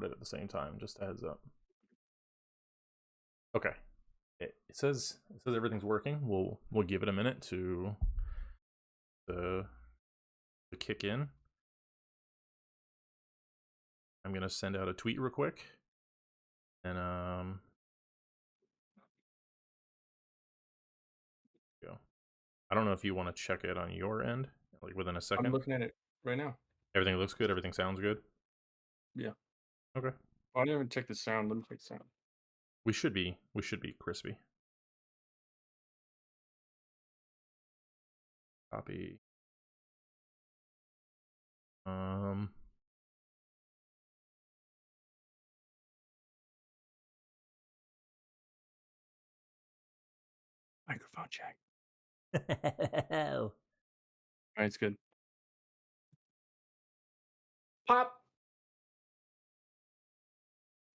it at the same time. Just a heads up. Okay. It says everything's working. We'll give it a minute to kick in. I'm gonna send out a tweet real quick, and go. I don't know if you want to check it on your end, like within a I'm second. looking at it right now. Everything looks good. Everything sounds good. Yeah. Okay. I didn't even check the sound. Let me check the sound. We should be crispy. Copy. Microphone check. All right, it's good. Pop.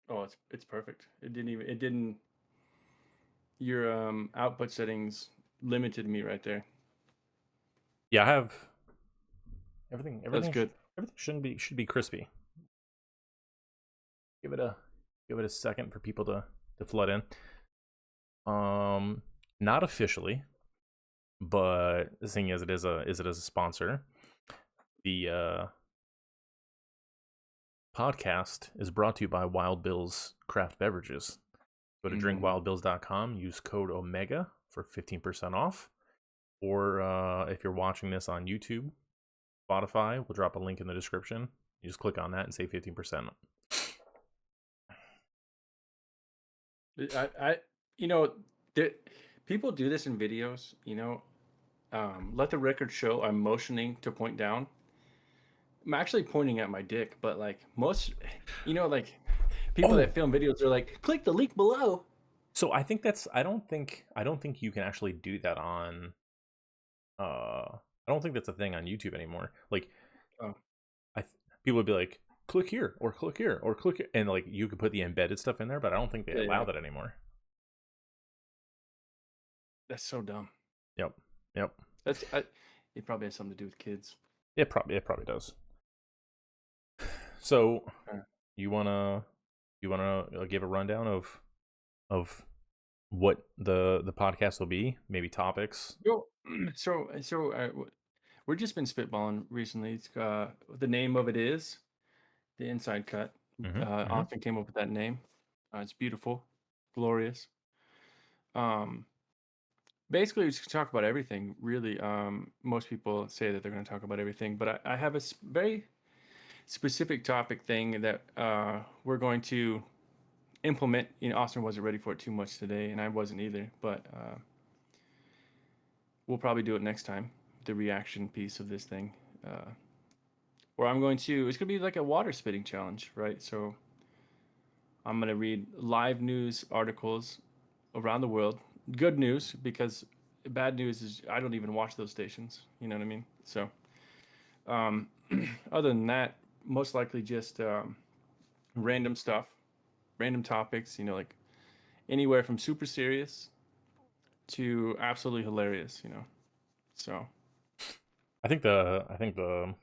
Oh, it's perfect. It didn't. Your output settings limited me right there. Yeah, I have That's everything good. everything should be crispy. Give it a second for people to flood in. Not officially, but seeing as it is a sponsor, the podcast is brought to you by Wild Bill's Craft Beverages. Go to drinkwildbills.com, use code OMEGA for 15% off. Or if you're watching this on YouTube, Spotify, we'll drop a link in the description. You just click on that and save 15%. I people do this in videos. Let the record show I'm motioning to point down. I'm actually pointing at my dick, but like most, like people that film videos are like, click the link below. So I think I don't think you can actually do that on I don't think that's a thing on YouTube anymore. Like people would be like, click here or click here or click here, and like you could put the embedded stuff in there, but I don't think they allow that anymore. That's so dumb. Yep. It probably has something to do with kids. It probably does. So you wanna give a rundown of what the podcast will be, maybe topics. We've just been spitballing recently. It's the name of it is The Inside Cut. Austin came up with that name. It's beautiful, glorious. Basically, we just talk about everything. Really, most people say that they're going to talk about everything, but I have a very specific topic thing that we're going to implement. Austin wasn't ready for it too much today, and I wasn't either. But we'll probably do it next time. The reaction piece of this thing, where it's going to be like a water spitting challenge, right? So I'm going to read live news articles around the world. Good news, because bad news is I don't even watch those stations. You know what I mean? So, other than that, most likely just random stuff, random topics. Like anywhere from super serious to absolutely hilarious. So. I think the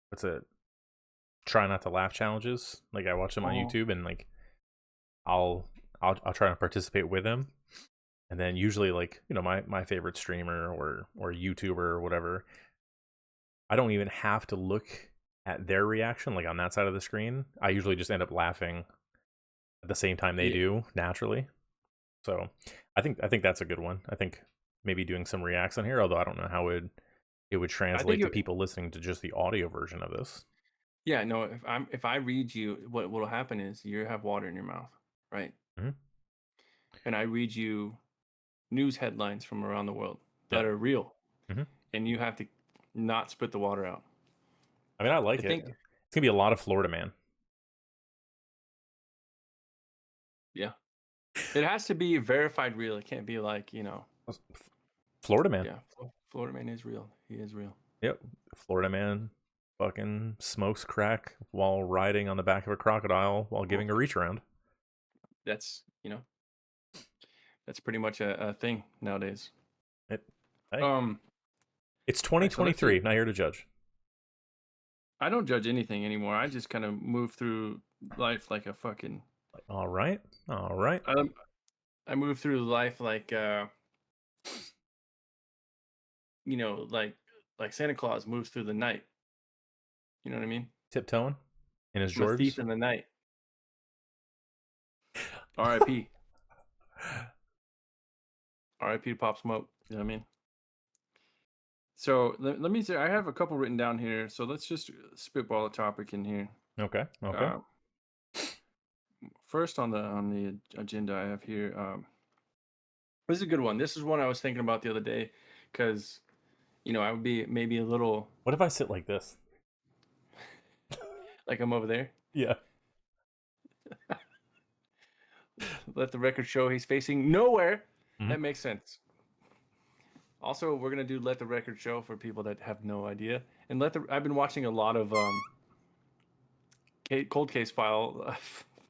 what's it? Try not to laugh challenges. Like I watch them on YouTube, and like I'll try to participate with them. And then usually, like, my favorite streamer or YouTuber or whatever, I don't even have to look at their reaction, like on that side of the screen. I usually just end up laughing at the same time they do naturally. So I think that's a good one. I think maybe doing some reacts on here, although I don't know how it would translate to people listening to just the audio version of this. Yeah, no. If I read you, what will happen is you have water in your mouth, right? Mm-hmm. And I read you news headlines from around the world that are real, and you have to not spit the water out. I mean, I like it. It's gonna be a lot of Florida Man. Yeah, it has to be verified real. It can't be like Florida Man. Yeah, Florida Man is real. He is real. Yep, Florida Man fucking smokes crack while riding on the back of a crocodile while giving a reach around. That's that's pretty much a thing nowadays. It's 2023. Not here to judge. I don't judge anything anymore. I just kind of move through life like a fucking. Like, all right, all right. I, I move through life like like Santa Claus moves through the night. You know what I mean? Tiptoeing in his I'm a thief Jordans. in the night. R.I.P. R.I.P. to Pop Smoke. You know what I mean? So let me say I have a couple written down here. So let's just spitball a topic in here. Okay, okay. Uh, First on the agenda I have here. This is a good one. This is one I was thinking about the other day because I would be maybe a little What if I sit like this? like I'm over there. Yeah. Let the record show he's facing nowhere. Mhm. That makes sense. Also, we're gonna do let the record show for people that have no idea. And I've been watching a lot of cold case file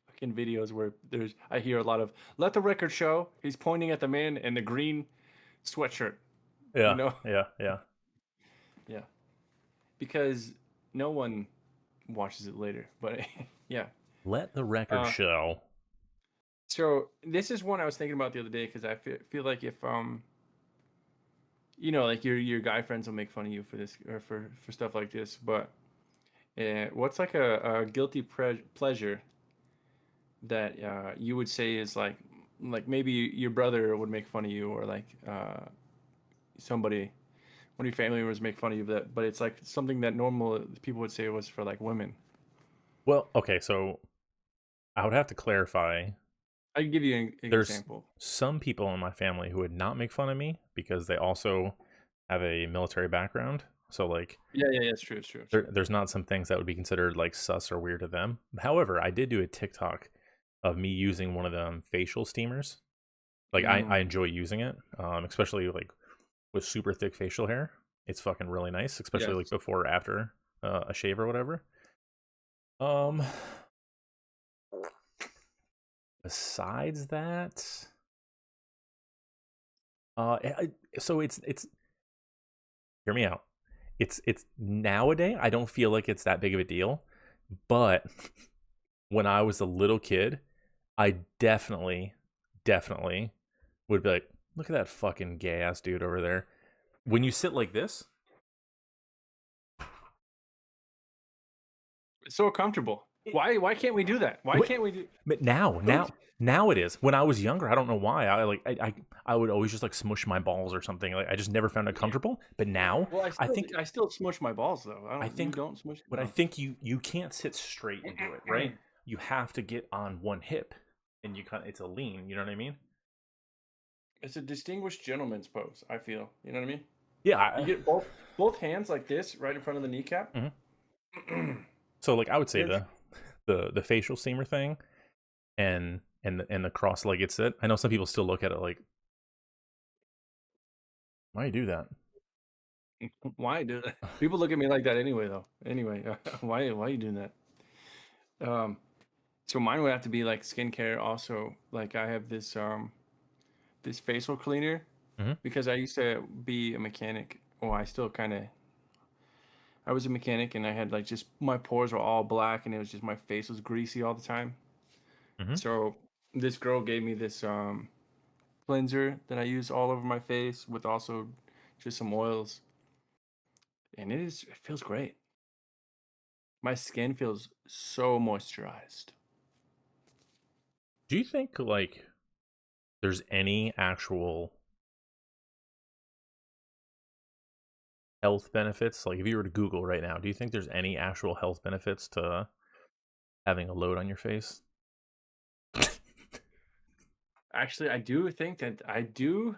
fucking videos where I hear a lot of let the record show he's pointing at the man in the green sweatshirt. You Yeah, know, yeah, yeah. yeah, because no one watches it later. But yeah. Let the record Uh, show. so this is one I was thinking about the other day because I feel like if like your guy friends will make fun of you for this or for stuff like this, but what's like a guilty pleasure that you would say is like maybe your brother would make fun of you or like somebody one of your family members make fun of you for that, but it's like something that normal people would say was for like women. Well, okay, so I would have to clarify. I can give you an There's example. some people in my family who would not make fun of me because they also have a military background. So like Yeah, it's true, it's true. there's not some things that would be considered like sus or weird to them. However, I did do a TikTok of me using one of them facial steamers. Like I Mm, enjoy using it, especially like with super thick facial hair. It's fucking really nice, especially like yes. before or after a shave or whatever. Um, besides that, so it's hear me out. It's nowadays I don't feel like it's that big of a deal, but when I was a little kid, I definitely would be like, look at that fucking gay ass dude over there. When you sit like this, It's so comfortable. it, Why can't we do that? Why wait, can't we do but now, don't now it is. When I was younger, I don't know why. I would always just like smush my balls or something. Like I just never found it comfortable. But now, well, I think I still smush my balls though. I You think don't smush but I no. think you can't sit straight and do it, right? You have to get on one hip and you kind of it's a lean, you know what I mean? It's a distinguished gentleman's pose, I feel. You know what I mean? Yeah, You get both hands like this right in front of the kneecap. mhm. So like I would say There's the facial steamer thing and the cross-legged sit. I know some people still look at it like, why you do that? why do that? People look at me like that anyway though. Anyway, why are you doing that? Um so mine would have to be like skincare also. Like I have this facial cleaner Hmm. because I used to be a mechanic. Well, I was a mechanic and I had like just my pores were all black and it was just my face was greasy all the time. Hmm. So this girl gave me this cleanser that I use all over my face with also just some oils, and it feels great. My skin feels so moisturized. Do you think like there's any actual health benefits? Like if you were to Google right now, do you think there's any actual health benefits to having a load on your face? Actually, I do think that I do.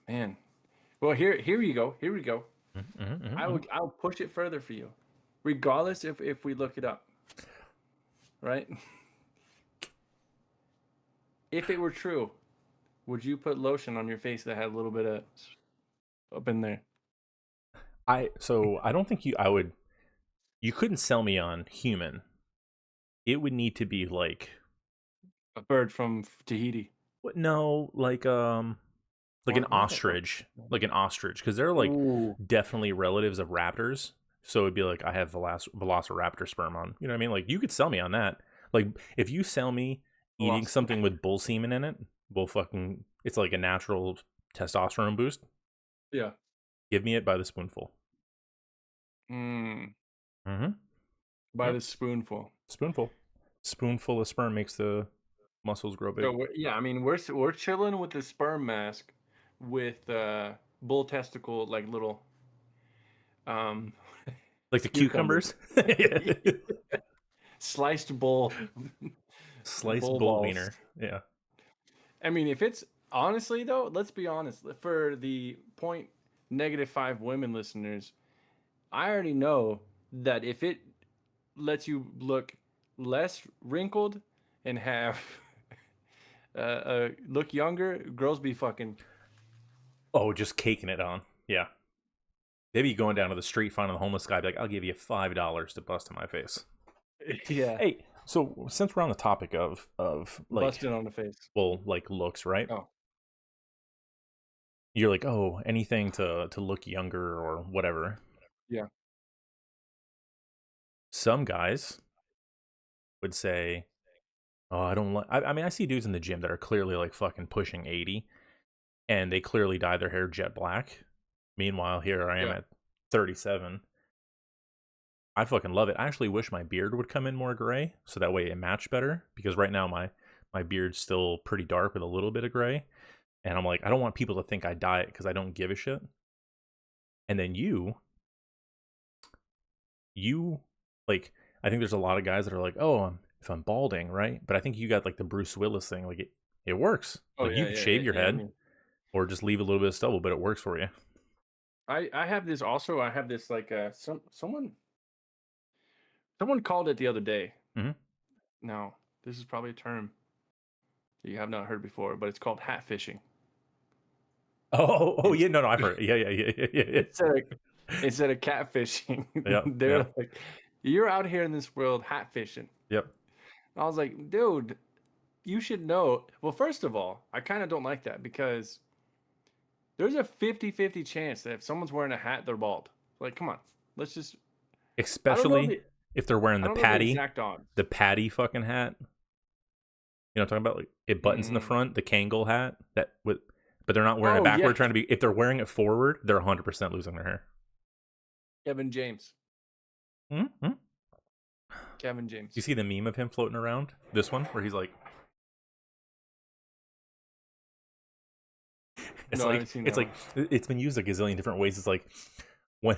Man, well here you go. Here we go. Mm-hmm, mm-hmm. I'll push it further for you, regardless if we look it up, right? If it were true, would you put lotion on your face that had a little bit of up in there? I don't think you couldn't sell me on human. It would need to be A bird from Tahiti. what no, like an What the fuck? ostrich, because they're like Ooh. definitely relatives of raptors. So it'd be like I have Velociraptor sperm on. You know what I mean? Like you could sell me on that. Like if you sell me eating something Velociraptor. with bull semen in it, well, fucking, it's like a natural testosterone boost. Yeah. Give me it by the spoonful. Mm, Mm-hmm. by Yep. the spoonful. Spoonful. Spoonful of sperm makes the muscles grow So big. yeah, I mean we're chilling with the sperm mask with bull testicle like little um Like the cucumbers. cucumbers. Sliced bull Sliced bull bull balls. wiener. Yeah. I mean, if it's honestly though, let's be honest. For the point -5 women listeners, I already know that if it lets you look less wrinkled and have look younger, girls be fucking. Oh, just caking it on. Yeah. They be going down to the street, finding the homeless guy, be like, I'll give you $5 to bust in my face. Yeah, Hey, so since we're on the topic of like, busted on the face. well, like looks, right? Oh, You're like, oh, anything to look younger or whatever. yeah, Some guys would say, oh, I don't like. I mean, I see dudes in the gym that are clearly like fucking pushing 80, and they clearly dye their hair jet black. Meanwhile, here I am yeah. at 37. I fucking love it. I actually wish my beard would come in more gray so that way it matched better. Because right now my beard's still pretty dark with a little bit of gray, and I'm like, I don't want people to think I dye it because I don't give a shit. And then you like, I think there's a lot of guys that are like, oh, if I'm balding, right? But I think you got like the Bruce Willis thing. Like it works. Oh Like you yeah, could yeah, shave yeah, your yeah. I head mean, or just leave a little bit of stubble, but it works for you. I have this also. I have this like someone called it the other day. Hmm. Now this is probably a term that you have not heard before, but it's called hat fishing. Oh It's yeah, no, I've heard. Yeah, yeah, yeah, yeah, yeah, instead of instead of catfishing, yeah, they're yep, like, "You're out here in this world hat fishing." yep. I was like, "Dude, you should know." Well, first of all, I kind of don't like that because there's a 50-50 chance that if someone's wearing a hat, they're bald. Like, come on, let's just. I don't know Especially the if they're wearing I don't know the exact the odds. patty fucking hat. You know what I'm talking about? Like it buttons in the Mm. front, the Kangol hat that with, but they're not wearing it Oh backward. yes, Trying to be, if they're wearing it forward, they're 100% losing their hair. Kevin James. Mm-hmm. Kevin You James. see the meme of him floating around? This one where he's like, it's No, I like haven't seen it's that like one. it's been used a gazillion different ways. It's like when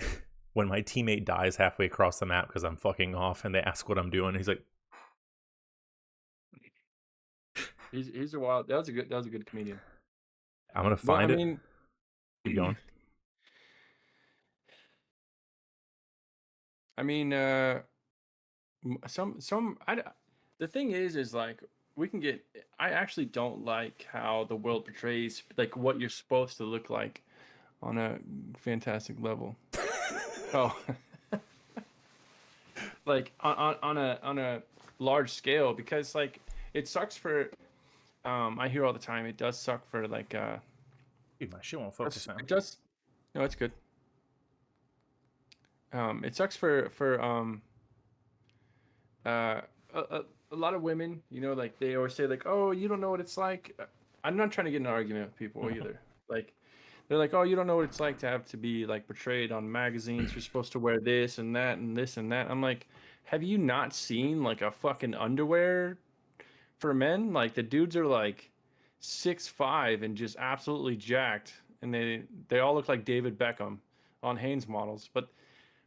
when my teammate dies halfway across the map because I'm fucking off, and they ask what I'm doing. He's like, He's a wild. That was a good comedian. I'm gonna But I find it. mean, Keep going. I mean, some the thing is like we can get. I actually don't like how the world portrays like what you're supposed to look like on a fantastic level. Oh, like on a large scale because like it sucks for. I hear all the time. It does suck for like. Dude, my shit won't focus now. It does. No, it's good. It sucks uh, a lot of women, like they always say, like, "Oh, you don't know what it's like." I'm not trying to get in an argument with people either. Like, they're like, "Oh, you don't know what it's like to have to be like portrayed on magazines. You're supposed to wear this and that and this and that." I'm like, "Have you not seen like a fucking underwear for men? Like the dudes are like 6'5" and just absolutely jacked, and they all look like David Beckham on Hanes models, but."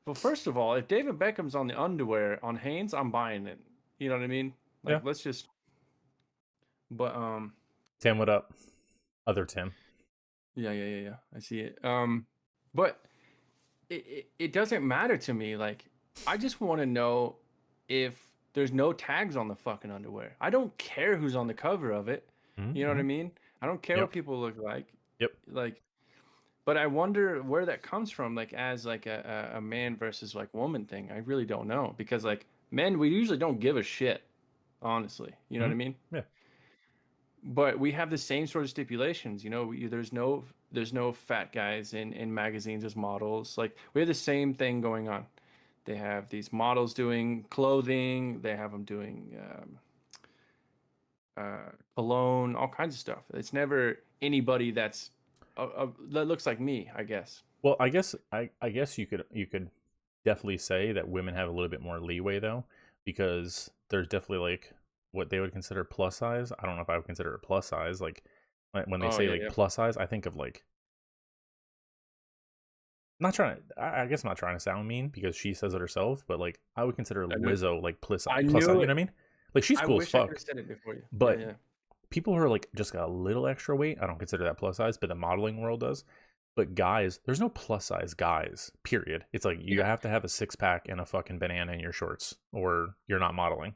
Well, first of all, if David Beckham's on the underwear on Hanes, I'm buying it. You know what I mean? Yeah, Like, let's just. But Tim, what up? Other Tim. yeah, yeah, yeah, yeah. I see it. But it doesn't matter to me. Like, I just want to know if there's no tags on the fucking underwear. I don't care who's on the cover of it. You know what Mm-hmm. I mean? I don't care what Yep, people look like. yep. Like, but I wonder where that comes from. Like, as like a man versus like woman thing. I really don't know because like men, we usually don't give a shit honestly. You know what Mm-hmm. I mean? Yeah, But we have the same sort of stipulations. There's no fat guys in magazines as models. Like we have the same thing going on. They have these models doing clothing. They have them doing cologne, all kinds of stuff. It's never anybody that looks like me, I guess. Well, I guess you could definitely say that women have a little bit more leeway though, because there's definitely like what they would consider plus size. I don't know if I would consider it plus size. Like when they Oh say yeah, like yeah. plus size, I think of like not trying. I guess not trying to sound mean because she says it herself, but like I would consider I knew, Lizzo like I plus size. knew You know it. what I mean? Like she's I cool as wish I could have fuck, said it before you. Yeah, but yeah. people who are like just got a little extra weight, I don't consider that plus size, but the modeling world does. But guys, there's no plus size guys, period. It's like you Yeah. have to have a six pack and a fucking banana in your shorts, or you're not modeling.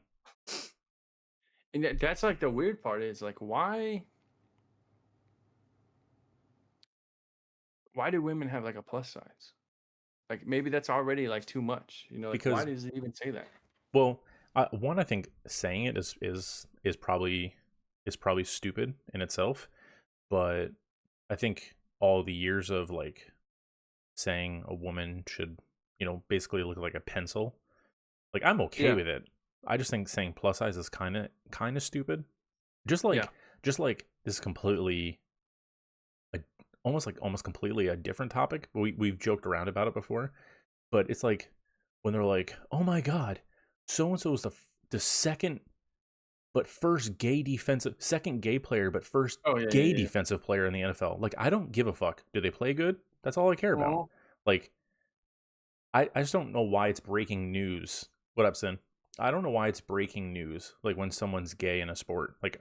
And that's like the weird part is like why do women have like a plus size? Like maybe that's already like too much. Like why Because, does it even say that? well, one, I think saying it is probably stupid in itself, but I think all the years of like saying a woman should, basically look like a pencil. Like I'm okay Yeah. with it. I just think saying plus size is kind of stupid. Just Yeah. like just like this is completely a, almost completely a different topic. But we've joked around about it before. But it's like when they're like, "Oh my god, so and so is the second but first gay defensive second gay player but first Oh yeah, gay yeah, yeah. defensive player in the NFL." Like I don't give a fuck. Do they play good? That's all I care about. Oh, Like I just don't know why it's breaking news. What up, Sin? I don't know why it's breaking news. Like when someone's gay in a sport. Like,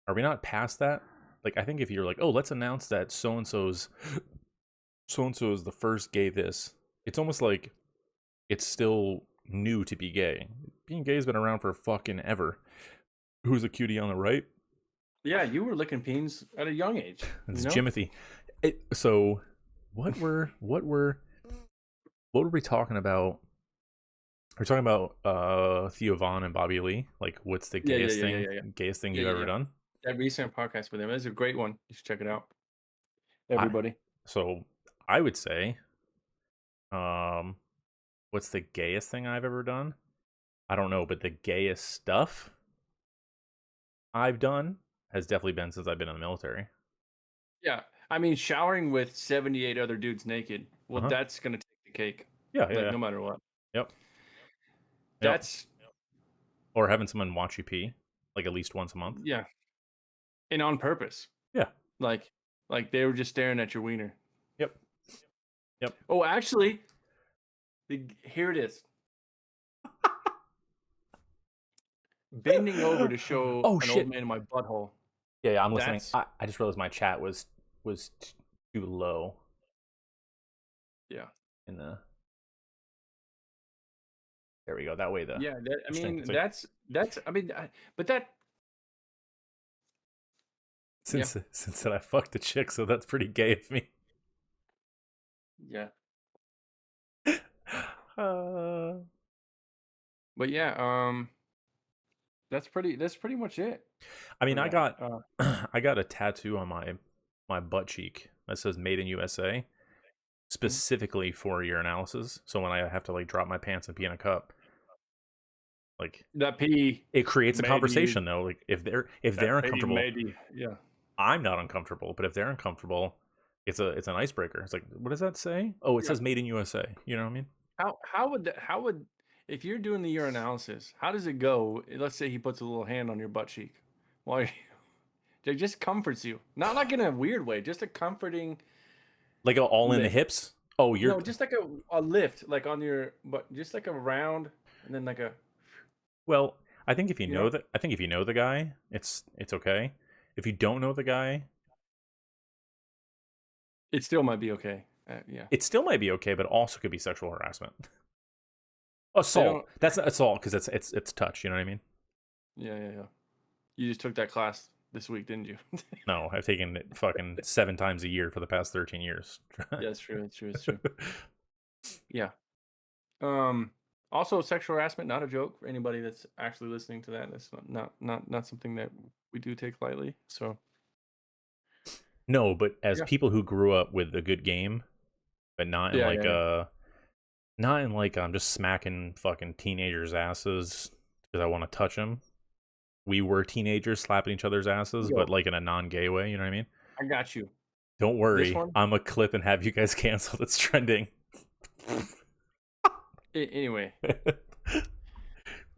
are we not past that? Like, I think if you're like, oh, let's announce that so and so is the first gay this. It's almost like it's still new to be gay. Being gay has been around for fucking ever. Who's a cutie on the right? yeah. You were licking peens at a young age. It's Jimothy. So, what were we talking about? We're talking about Theo Vaughn and Bobby Lee. Like, what's the Yeah, yeah, gayest yeah, yeah, thing yeah, yeah, gayest thing yeah, you've yeah, ever yeah. done? That recent podcast with him is a great one. You should check it out. I Everybody. so I would say, um, what's the gayest thing I've ever done? I don't know, but the gayest stuff I've done has definitely been since I've been in the military. Yeah. I mean, showering with 78 other dudes naked. Uh Well, huh. that's gonna take the cake. Yeah, yeah, Like yeah. no matter what. Yep, yep. That's Or having someone watch you pee, like at least once a month. yeah. And on purpose. Yeah. Like they were just staring at your wiener. Yep. Yep. Oh, actually, here it is. Bending over to show Oh an old shit. man my butthole. Yeah, yeah. I'm listening. That's I just realized my chat was too low yeah. in the. There we go. That way the Yeah, I stream can mean, see. that's I mean, but that yeah. Since that I fucked a chick, so that's pretty gay of me. Yeah. Uh, But yeah, that's pretty much it I for mean, I that. got I got a tattoo on my butt cheek that says "Made in USA" Mhm. specifically for urinalysis. So when I have to like drop my pants and pee in a cup, like That P it creates a made you conversation though. Like if they're that P uncomfortable, made you yeah. I'm not uncomfortable. But if they're uncomfortable, it's an icebreaker. It's like, what does that say? Oh, it Yeah. says "Made in USA." You know what I mean? How would if you're doing the urinalysis, how does it go? Let's say he puts a little hand on your butt cheek. While you it just comforts you. Not like in a weird way, just a comforting Like all in the lift. hips. Oh, you're No, just like a lift, like on your but just like a round and then like a well. I think if you you know know? that, I think if you know the guy, it's okay. If you don't know the guy, It still might be okay. Yeah. it still might be okay, but also could be sexual harassment. They Assault. don't That's assault because it's touch. You know what I mean? yeah, yeah, yeah. You just took that class this week, didn't you? No, I've taken it fucking 7 times a year for the past 13 years. Yeah, it's true. It's true. It's true. Yeah. Um. Also, sexual harassment, not a joke for anybody that's actually listening to that. That's not something that we do take lightly. So No, but as yeah, people who grew up with a good game, but not in yeah, like yeah, yeah. Not in like I'm just smacking fucking teenagers' asses because I want to touch them. We were teenagers slapping each other's asses, but Yo, like in a non-gay way. You know what I mean? I got you. Don't This worry, one. I'm a clip and have you guys canceled. It's trending. Anyway,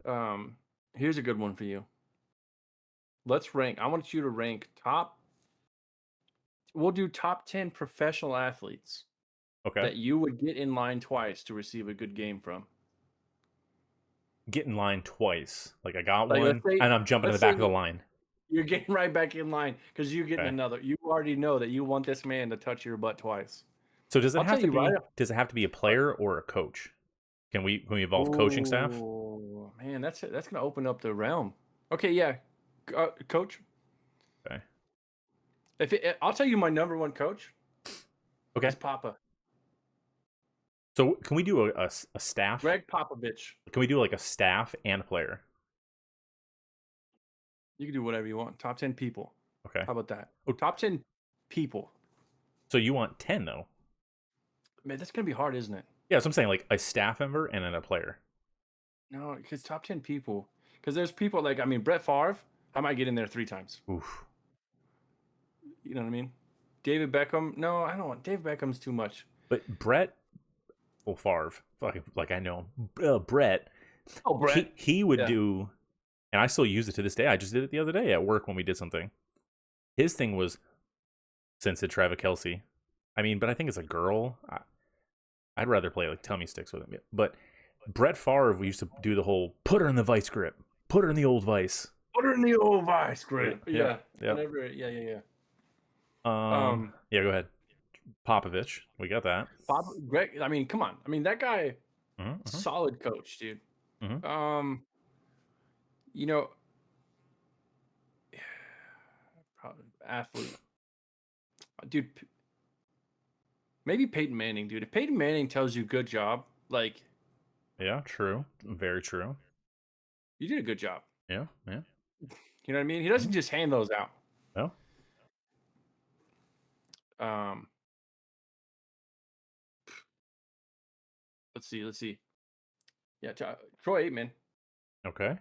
um, here's a good one for you. Let's rank. I want you to rank top. We'll do top 10 professional athletes Okay. that you would get in line twice to receive a good game from. Get in line twice. Like I got Like one and I'm jumping in the let's say back of the line. you're getting right back in line because you're getting Okay. another. You already know that you want this man to touch your butt twice. So does it I'll have tell to you right be up. does it have to be a player or a coach? Can we involve coaching staff? Oh man, that's gonna open up the realm. Okay, yeah, coach. Okay. I'll tell you, my number one coach Okay. is Papa So can we do a staff? Greg Popovich. Can we do like a staff and a player? You can do whatever you want. Top 10 people. Okay. How about that? Oh, Top 10 people. so you want 10 though? Man, that's gonna be hard, isn't it? Yeah, so I'm saying like a staff member and then a player. No, because top 10 people. Because there's people like, I mean, Brett Favre, I might get in there 3 times. Oof. You know what I mean? David Beckham. No, I don't want David Beckham's too much. But Brett, well, Favre, fucking like I know Brett. Oh, Brett. He would Yeah. do, and I still use it to this day. I just did it the other day at work when we did something. His thing was since it's Travis Kelsey. I mean, but I think it's a girl. I'd rather play like tummy sticks with him. But Brett Favre, we used to do the whole put her in the vice grip, put her in the old vice. Put her in the old vice grip. Yeah, Yeah. yeah. Whenever. Yeah. Yeah. Go ahead, Popovich. We got that. Greg. I mean, come on. I mean, that guy, Mm-hmm, solid coach, dude. mm-hmm. Um, you know, probably athlete, dude. Maybe Peyton Manning, dude. If Peyton Manning tells you good job, like Yeah, true. Very true. you did a good job. Yeah, yeah. You know what I mean? He doesn't Mhm. just hand those out. No. Um, let's see. Yeah, Troy Aikman. Okay.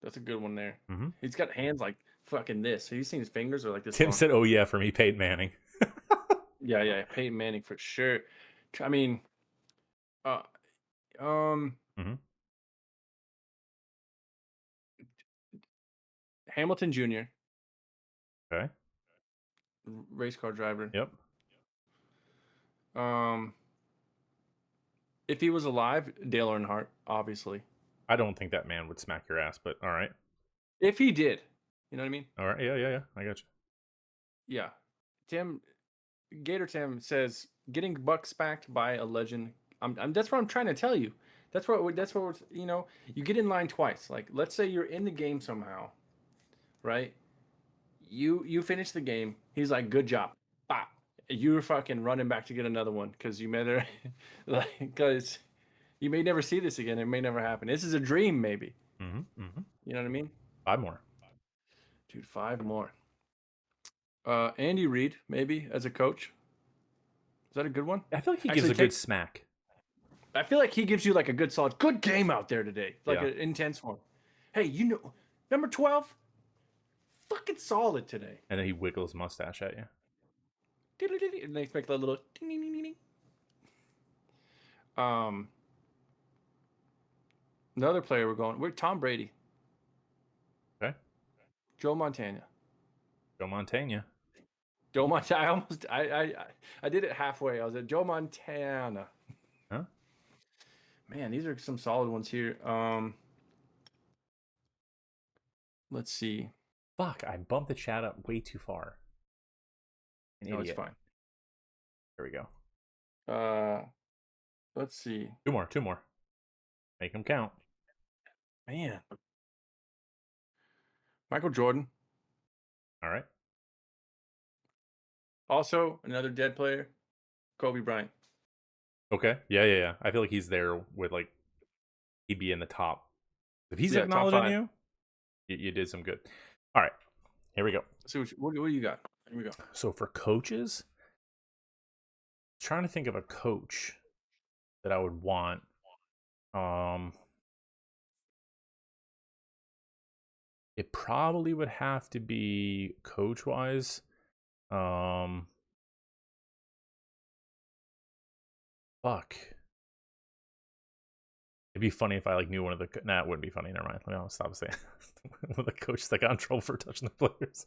That's a good one there. Mm-hmm. He's got hands like fucking this. Have you seen his fingers are like this Tim long? said, "Oh yeah, for me, Peyton Manning." Yeah. Peyton Manning for sure. I mean, uh, um, Mm-hmm. Hamilton Jr., Okay. race car driver. Yep. Um, if he was alive, Dale Earnhardt, obviously. I don't think that man would smack your ass, but all right. If he did, you know what I mean? All right. Yeah. I got you. Yeah. Gator Tim says getting buck spacked by a legend. That's what I'm trying to tell you. That's what you get in line twice. Like let's say you're in the game somehow, right? You finish the game. He's like, good job. Bah. You're fucking running back to get another one because you met her, like because you may never see this again. It may never happen. This is a dream, maybe. Mm-hmm. Mm-hmm. You know what I mean? 5 more. Dude, 5 more. Andy Reid, maybe as a coach. Is that a good one? I feel like he gives Actually, a good smack. I feel like he gives you like a good game out there today, like Yeah. an intense one. Hey, number 12, fucking solid today. And then he wiggles his mustache at you. And they make that little ding, ding, ding, ding. Um, Another player we're Tom Brady, Okay. Joe Montana. Joe Montana. Joe Montana. I did it halfway. I was at Joe Montana. Huh? Man, these are some solid ones here. Let's see. Fuck! I bumped the chat up way too far. An No, it's idiot. fine. There we go. Let's see. 2 more. 2 more. Make them count. Man, Michael Jordan. All right. Also, another dead player, Kobe Bryant. Okay. Yeah. I feel like he's there with like he'd be in the top. If he's Yeah, top acknowledging 5. you did some good. All right. Here we go. So what do you got? Here we go. So for coaches, trying to think of a coach. that I would want. Um, it probably would have to be coach wise. Um, fuck. It'd be funny if I like knew one of the. Nah, it wouldn't be funny. Never mind. I'll stop saying one of the coaches that got in trouble for touching the players.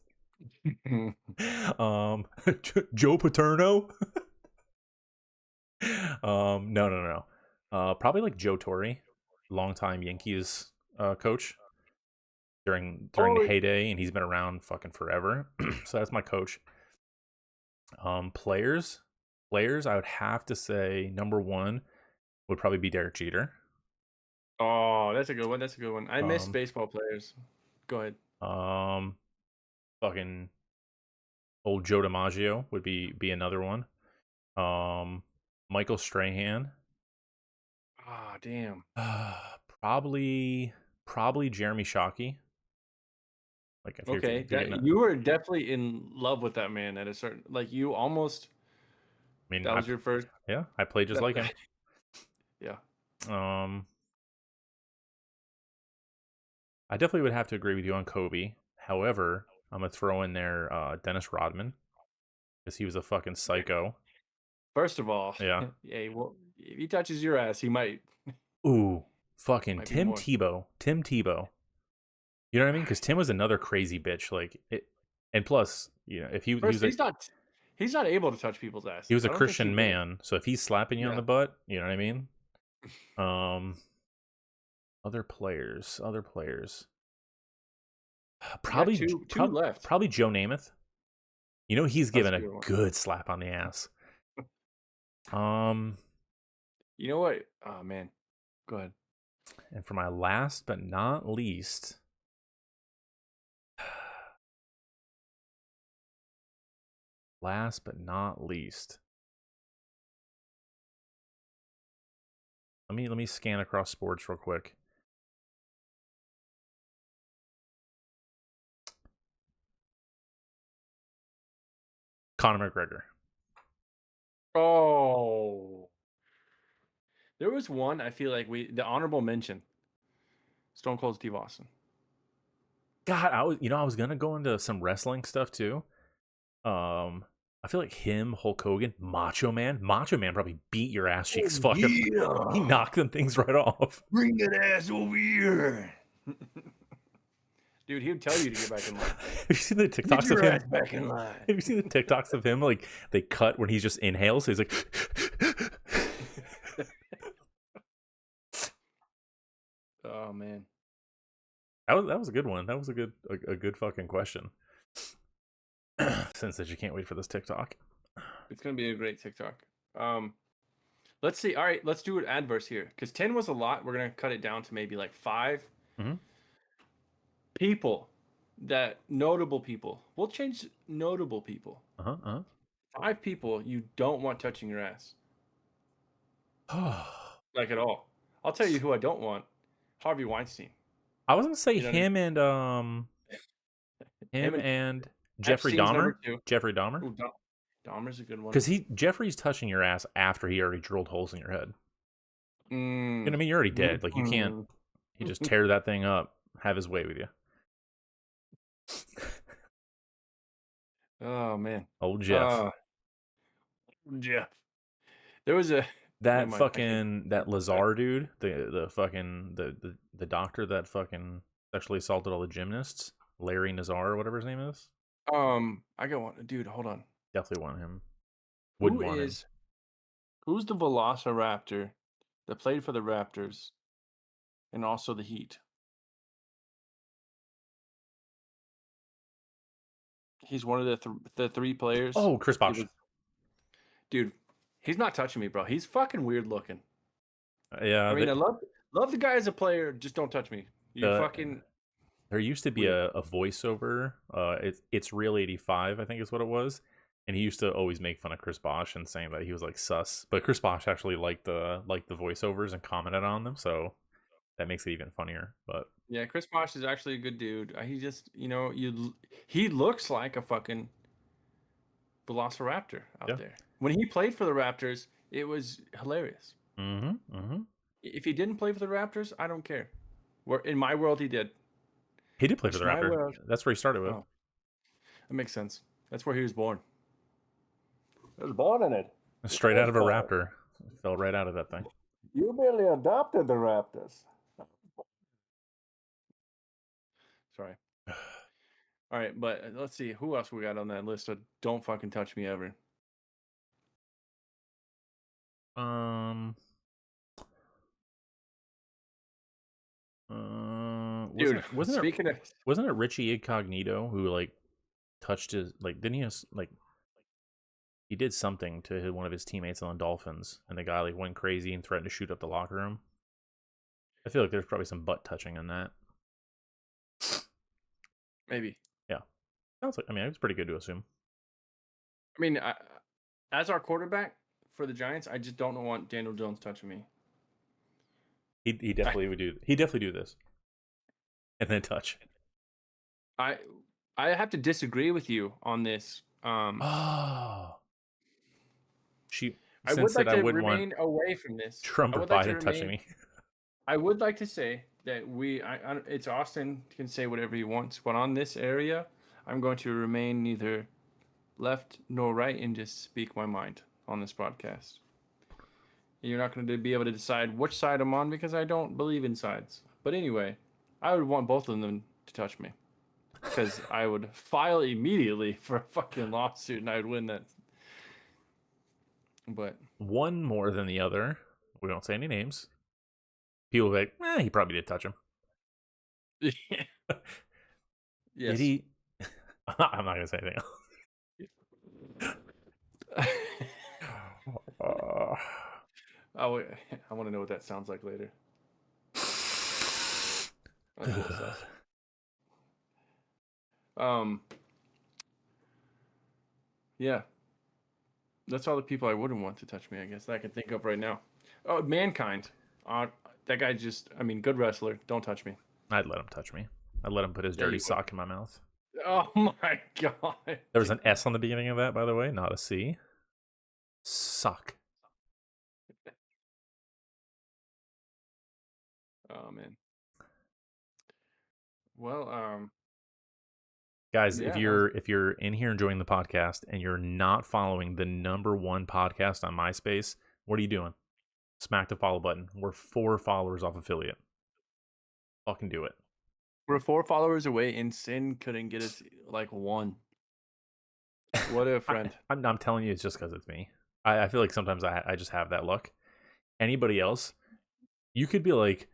Joe Paterno. No, no, no. Probably like Joe Torre, longtime Yankees coach during the Oh, heyday, and he's been around fucking forever. So that's my coach. Players, I would have to say number one would probably be Derek Jeter. oh, that's a good one. That's a good one. I miss Um, baseball players. Go ahead. um, fucking old Joe DiMaggio would be another one. Um, Michael Strahan. Ah, damn. Probably Jeremy Shockey. Like Okay, if you're that getting, you were definitely in love with that man at a certain, like you almost, I mean, that was your first. yeah, I played just That, like him. yeah. Um, I definitely would have to agree with you on Kobe. However, I'm gonna throw in there Dennis Rodman because he was a fucking psycho. First of all, Yeah. yeah, well, if he touches your ass, he Ooh, fucking might be more. Tim Tebow. You know what I mean? Because Tim was another crazy bitch. Like it, and plus, you know, if he First, was a he's not able to touch people's he asses. was a I don't think he Christian will. man, so if he's slapping you on Yeah. the butt, you know what I mean? Um, other players. You got Probably, two left. probably Joe Namath. You know he's That's given a a good one. good slap on the ass. Um, You know what? Oh man, go ahead. and for my last but not least, last but not least, let me scan across sports real quick. Conor McGregor. Oh, there was one. I feel like the honorable mention. Stone Cold Steve Austin. God, I was gonna go into some wrestling stuff too. I feel like him, Hulk Hogan, Macho Man. Macho Man probably beat your ass Oh cheeks fucking. He yeah, knocked them things right off. bring that ass over here. Dude, he would tell you to get back in line. Have you seen the Get TikToks of your him? ass back in line. Have you seen the TikToks of him? Like they cut when he just inhales. So he's like, Oh man, that was a good one. That was a good fucking question. Since that you can't wait for this TikTok. it's gonna be a great TikTok. Um, let's see. All right, let's do an adverse here because 10 was a lot. We're gonna cut it down to maybe like 5 Mm-hmm. people, that notable people. We'll change notable people. Uh huh. 5 people you don't want touching your ass, Uh-huh. like at all. I'll tell you who I don't want. Harvey Weinstein. I was gonna say You know what I mean? Him him and and Jeffrey Epstein's Dahmer. number 2. Jeffrey Dahmer. Ooh, Dahmer's a good one. Because Jeffrey's touching your ass after he already drilled holes in your head. You know what I Mm. mean? You're already dead. Like you can't. Mhm. He just tear that thing up, have his way with you. Oh man. Old Jeff. Uh Jeff. There was a never That mind. I can't fucking that go back. Lazar dude, the fucking the doctor that fucking sexually assaulted all the gymnasts, Larry Nazar or whatever his name is. I got one. Dude, hold on. Definitely want him. Who Wouldn't want him. is who's the Velociraptor that played for the Raptors and also the Heat? He's one of the 3 players. Oh, Chris It Bosh. was dude, he's not touching me, bro. He's fucking weird looking. I Yeah, mean, I love the guy as a player, just don't touch me. You the fucking there used to be weird. a voiceover. It's Real 85, I think is what it was. And he used to always make fun of Chris Bosh and saying that he was like sus. But Chris Bosh actually liked the voiceovers and commented on them, so that makes it even funnier. But Yeah, Chris Bosh is actually a good dude. He just, he looks like a fucking Velociraptor out yeah. there. When he played for the Raptors, it was hilarious. If he didn't play for the Raptors, I don't care. In my world, he did. He did play for It's the my Raptor. world. That's where he started with. Oh, that makes sense. That's where he was born. I was born in it. Straight out of a Raptor. Fell right out of that thing. You merely adopted the Raptors. Sorry. All right, but let's see who else we got on that list of don't fucking touch me ever. Um. Dude, Wasn't speaking of, it Richie Incognito who like touched his like? Didn't he like? He did something to one of his teammates on the Dolphins, and the guy like went crazy and threatened to shoot up the locker room. I feel like there's probably some butt touching in that. maybe. Yeah, sounds like. I mean, it's pretty good to assume. I mean, as our quarterback for the Giants, I just don't want Daniel Jones touching me. He definitely would do. He definitely do this, and then touch. I have to disagree with you on this. Oh, she I would said like I to wouldn't want remain away from this. Trump I or would like to Biden touching remain. me. I would like to say that it's Austin can say whatever he wants, but on this area, I'm going to remain neither left nor right and just speak my mind on this podcast. You're not going to be able to decide which side I'm on because I don't believe in sides. But anyway, I would want both of them to touch me because I would file immediately for a fucking lawsuit and I would win that. But One more than the other. We don't say any names. People be like, he probably did touch him. yes. Did he? I'm not gonna say anything else. I want to know what that sounds like later. That's a little sus. Yeah. That's all the people I wouldn't want to touch me, I guess, that I can think of right now. Oh, Mankind. That guy good wrestler. Don't touch me. I'd let him touch me. I'd let him put his Yeah, dirty you would. sock in my mouth. Oh my god. There was an S on the beginning of that, by the way, not a C. Sock. Oh man. Well, Guys, yeah, if you're in here enjoying the podcast and you're not following the #1 podcast on MySpace, what are you doing? Smack the follow button. We're 4 followers off affiliate. Fucking do it. we're 4 followers away, and Sin couldn't get us like 1. What a friend. I'm telling you, it's just because it's me. I feel like sometimes I just have that luck. Anybody else, you could be like,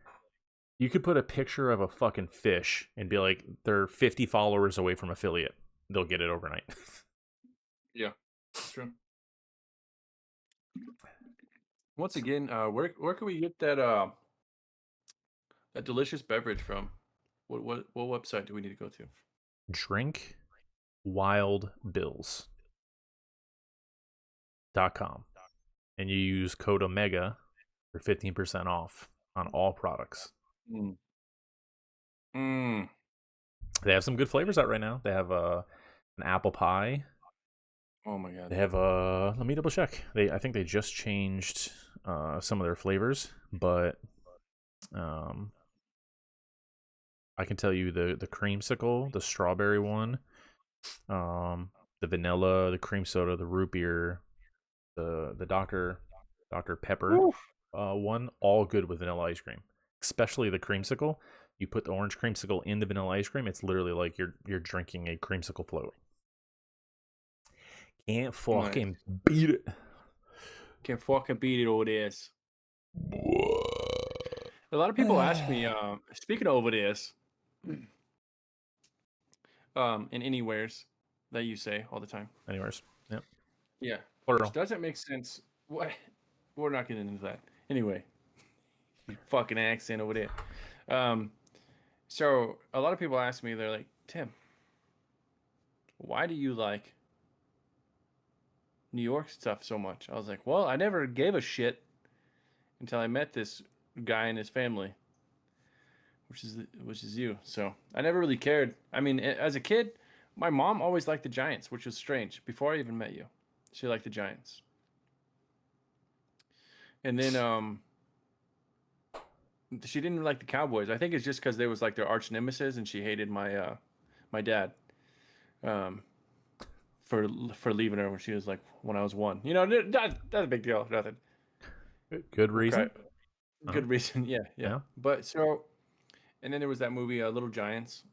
you could put a picture of a fucking fish and be like, they're 50 followers away from affiliate. They'll get it overnight. Yeah, true. Once again, where can we get that delicious beverage from? What website do we need to go to? Drink wildbills.com and you use code Omega for 15% off on all products. They have some good flavors out right now. They have an apple pie. Oh my god. They have let me double check. I think they just changed some of their flavors, but I can tell you the creamsicle, the strawberry one, the vanilla, the cream soda, the root beer, the Dr. Pepper one, all good with vanilla ice cream. Especially the creamsicle. You put the orange creamsicle in the vanilla ice cream, it's literally like you're drinking a creamsicle float. Can't fucking beat it. Can't fucking beat it over this. A lot of people ask me, speaking of over this, in anywheres that you say all the time. Anyways, yep. Yeah. Plural. Which doesn't make sense. What? We're not getting into that. Anyway. Fucking accent over there. So a lot of people ask me, they're like, Tim, why do you like New York stuff so much? I was like, well, I never gave a shit until I met this guy and his family, which is you. So I never really cared. I mean, as a kid, my mom always liked the Giants, which was strange. Before I even met you, she liked the Giants. And then she didn't like the Cowboys. I think it's just because they was like their arch nemesis, and she hated my dad um, for leaving her when she was like when I was one. You know, that's a big deal. Nothing. Good Okay, reason. Uh-huh. good reason. Yeah, yeah. Yeah. But so, and then there was that movie, Little Giants,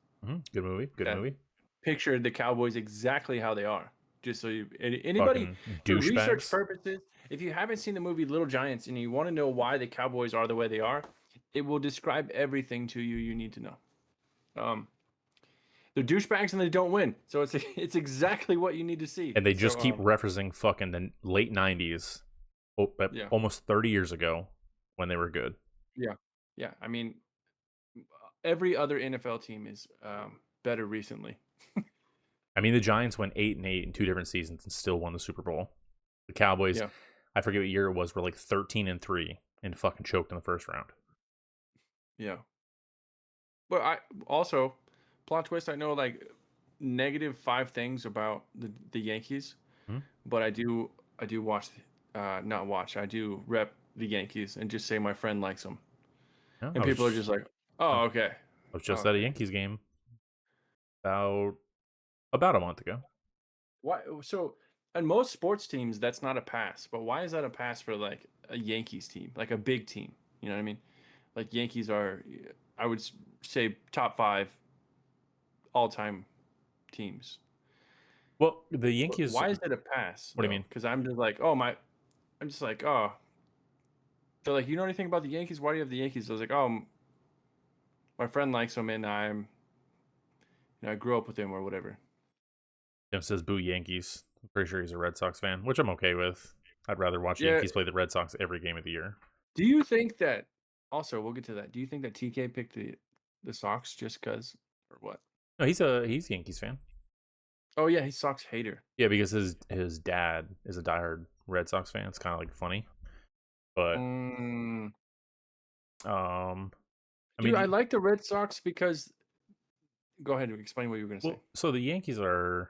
Good movie. Good that movie. pictured the Cowboys exactly how they are. Just so anybody Fucking for research douchebags. purposes, if you haven't seen the movie Little Giants and you want to know why the Cowboys are the way they are, it will describe everything to you you need to know. Um, they're douchebags and they don't win, so it's exactly what you need to see. And they just So keep referencing fucking the late 90s, yeah, almost 30 years ago when they were good. yeah, yeah. I mean, every other NFL team is better recently. I mean, the Giants went 8-8 in 2 different seasons and still won the Super Bowl. The Cowboys, Yeah, I forget what year it was, were like 13-3 and fucking choked in the first round. yeah. But I also plot twist. I know like -5 things about the Yankees, Hmm? but I do watch, not watch. I do rep the Yankees and just say my friend likes them, Yeah, and people are just like, I oh okay, was oh, just at a okay. Yankees game about about a month ago. Why? So, and most sports teams, that's not a pass. But why is that a pass for like a Yankees team, like a big team? You know what I mean? Like Yankees are, I would say top five all time teams. Well, the Yankees. Why is it a pass What do you though? mean? Because I'm just like, oh my, I'm just like, oh, they're like, you know anything about the Yankees? Why do you have the Yankees? I was like, oh, my friend likes them, and I grew up with him or whatever. Tim says boo Yankees. I'm pretty sure he's a Red Sox fan, which I'm okay with. I'd rather watch Yeah. Yankees play the Red Sox every game of the year. Do you think that? Also, we'll get to that. Do you think that TK picked the Sox just because, or what? No, he's a Yankees fan. Oh yeah, he's Sox hater. Yeah, because his dad is a diehard Red Sox fan. It's kind of like funny, but Mm, um, I dude, I mean, like the Red Sox because. Go ahead and explain what you were gonna say. well, so the Yankees are,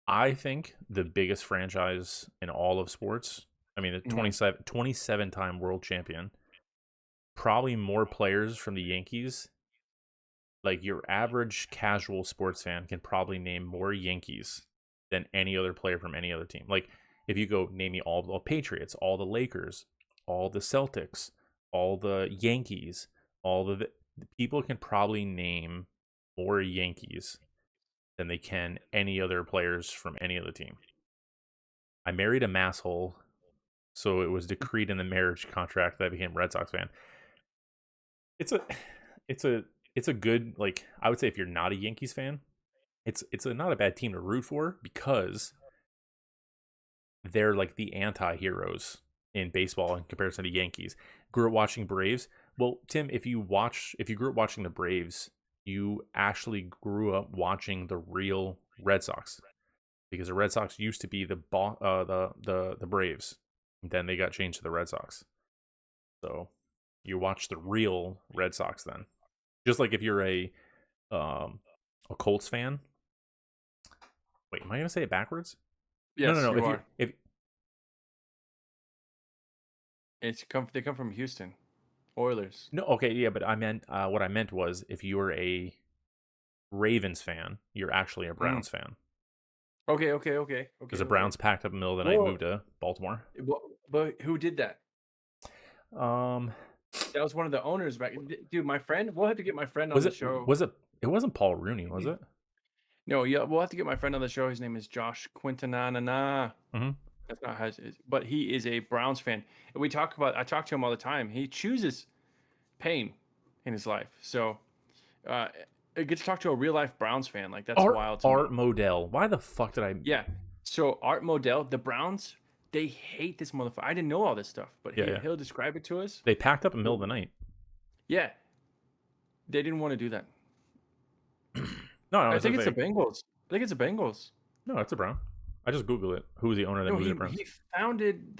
I think, the biggest franchise in all of sports. I mean, the Hmm. 27 time world champion. Probably more players from the Yankees. Like your average casual sports fan can probably name more Yankees than any other player from any other team. Like if you go name me all the Patriots, all the Lakers, all the Celtics, all the Yankees, all the people can probably name more Yankees than they can any other players from any other team. I married a masshole, so it was decreed in the marriage contract that I became a Red Sox fan. It's a it's a it's a good, like, I would say if you're not a Yankees fan, not a bad team to root for because they're like the anti-heroes in baseball in comparison to Yankees. Grew up watching Braves. Well, Tim, if you grew up watching the Braves, you actually grew up watching the real Red Sox because the Red Sox used to be the Braves. Then they got changed to the Red Sox. So you watch the real Red Sox then. Just like if you're um a Colts fan. Wait, am I gonna say it backwards? No, no, Yes, no. you If you are. if They come from Houston Oilers. no, okay, yeah, but I meant what I meant was if you're a Ravens fan, you're actually a Mm. Browns fan Okay, okay, okay, because okay, the okay. Browns packed up in the middle of the night and Well, moved to Baltimore. but who did that? Um, That was one of the owners back. Dude, my friend. We'll have to get my friend on was the it show. was it it wasn't Paul Rooney, was it? No, yeah, we'll have to get my friend on the show. His name is Josh Quintanana. Mm-hmm. That's not how but he is a Browns fan. And I talk to him all the time. He chooses pain in his life. So uh, I get to talk to a real life Browns fan. Like that's wild to Art me. Modell. Why the fuck did I? Yeah. So Art Modell, the Browns, they hate this motherfucker. I didn't know all this stuff, but Yeah, yeah. he'll describe it to us. They packed up in the middle of the night. Yeah, they didn't want to do that. No, no, I it's a think it's the fake. Bengals. I think it's the Bengals. No, it's a Brown. I just Googled it. Who was the owner that No, moved to the he Browns? founded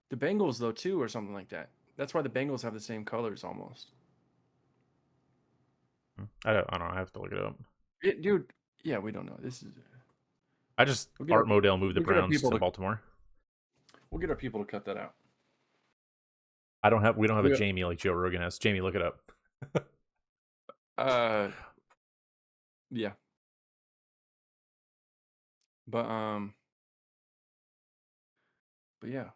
the Bengals though too, or something like that. That's why the Bengals have the same colors almost. I don't know. I have to look it up. Dude, yeah, we don't know. This is I just we'll Art Modell moved the get our Browns people to to Baltimore. We'll get our people to cut that out. We don't have a We, Jamie like Joe Rogan has. Jamie, look it up. uh, yeah, but but yeah,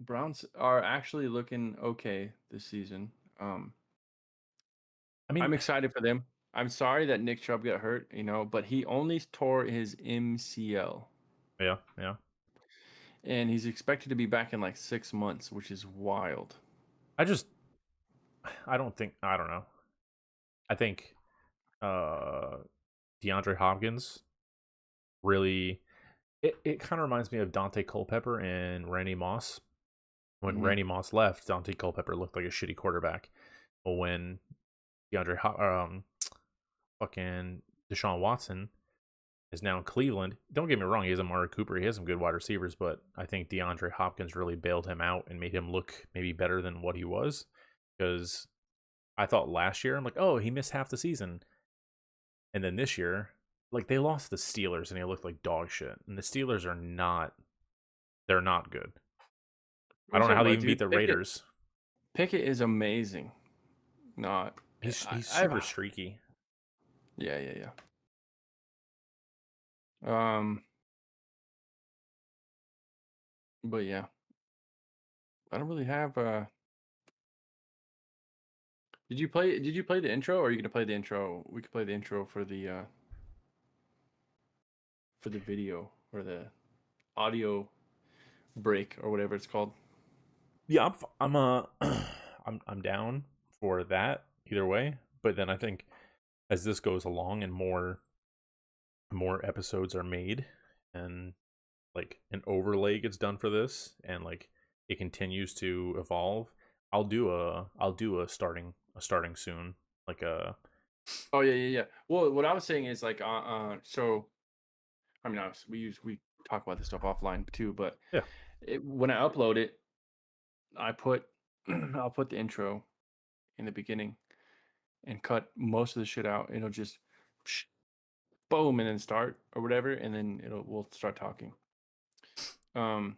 Browns are actually looking okay this season. Um, I mean, I'm excited for them. I'm sorry that Nick Chubb got hurt, but he only tore his MCL, yeah, yeah. and he's expected to be back in like 6 months, which is wild. I just I don't know. I think uh DeAndre Hopkins really it kind of reminds me of Dante Culpepper and Randy Moss. When Hmm. Randy Moss left, Dante Culpepper looked like a shitty quarterback. But when fucking Deshaun Watson is now in Cleveland, don't get me wrong, he has Amari Cooper, he has some good wide receivers, but I think DeAndre Hopkins really bailed him out and made him look maybe better than what he was. Because I thought last year, I'm like, oh, he missed half the season. And then this year, like they lost to the Steelers and they looked like dog shit. And the Steelers are not they're not good. What I are you don't know talking how they about, even beat dude? the Pickett. Raiders. Pickett is amazing. Not. He's I've. super streaky. Yeah, yeah, yeah. But yeah, I don't really have. Did you play the intro, or are you gonna play the intro? We could play the intro for the video or the audio break or whatever it's called. Yeah, I'm I'm down for that either way. But then I think as this goes along and more episodes are made and like an overlay gets done for this and like it continues to evolve, I'll do a starting soon. Like a Oh yeah, yeah, yeah. Well, what I was saying is like, so I mean, we talk about this stuff offline too, but yeah. when I upload it, I put I'll put the intro in the beginning and cut most of the shit out. It'll just psh, boom and then start or whatever, and then we'll start talking. Um,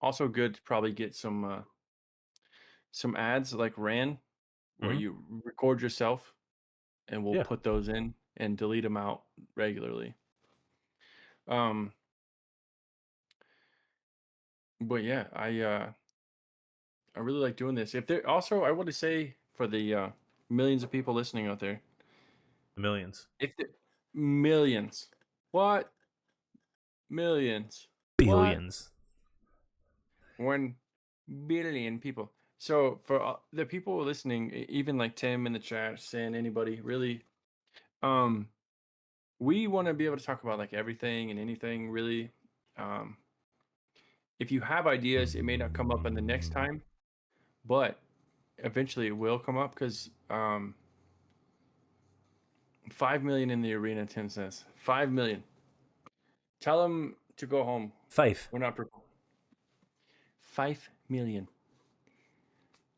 Also good to probably get some ads like ran where Hmm. you record yourself, and we'll Yeah. put those in and delete them out regularly. Um, but yeah, I really like doing this. If there also, I want to say for the millions of people listening out there, The millions. if the millions, what millions, what Billions. 1 billion people. So for the people listening, even like Tim in the chat, saying anybody really, um, we want to be able to talk about like everything and anything really. Um, if you have ideas, it may not come up in the next time, but eventually it will come up because 5 million in the arena. Tim says 5 million. Tell them to go home. Fife. We're not 5 million.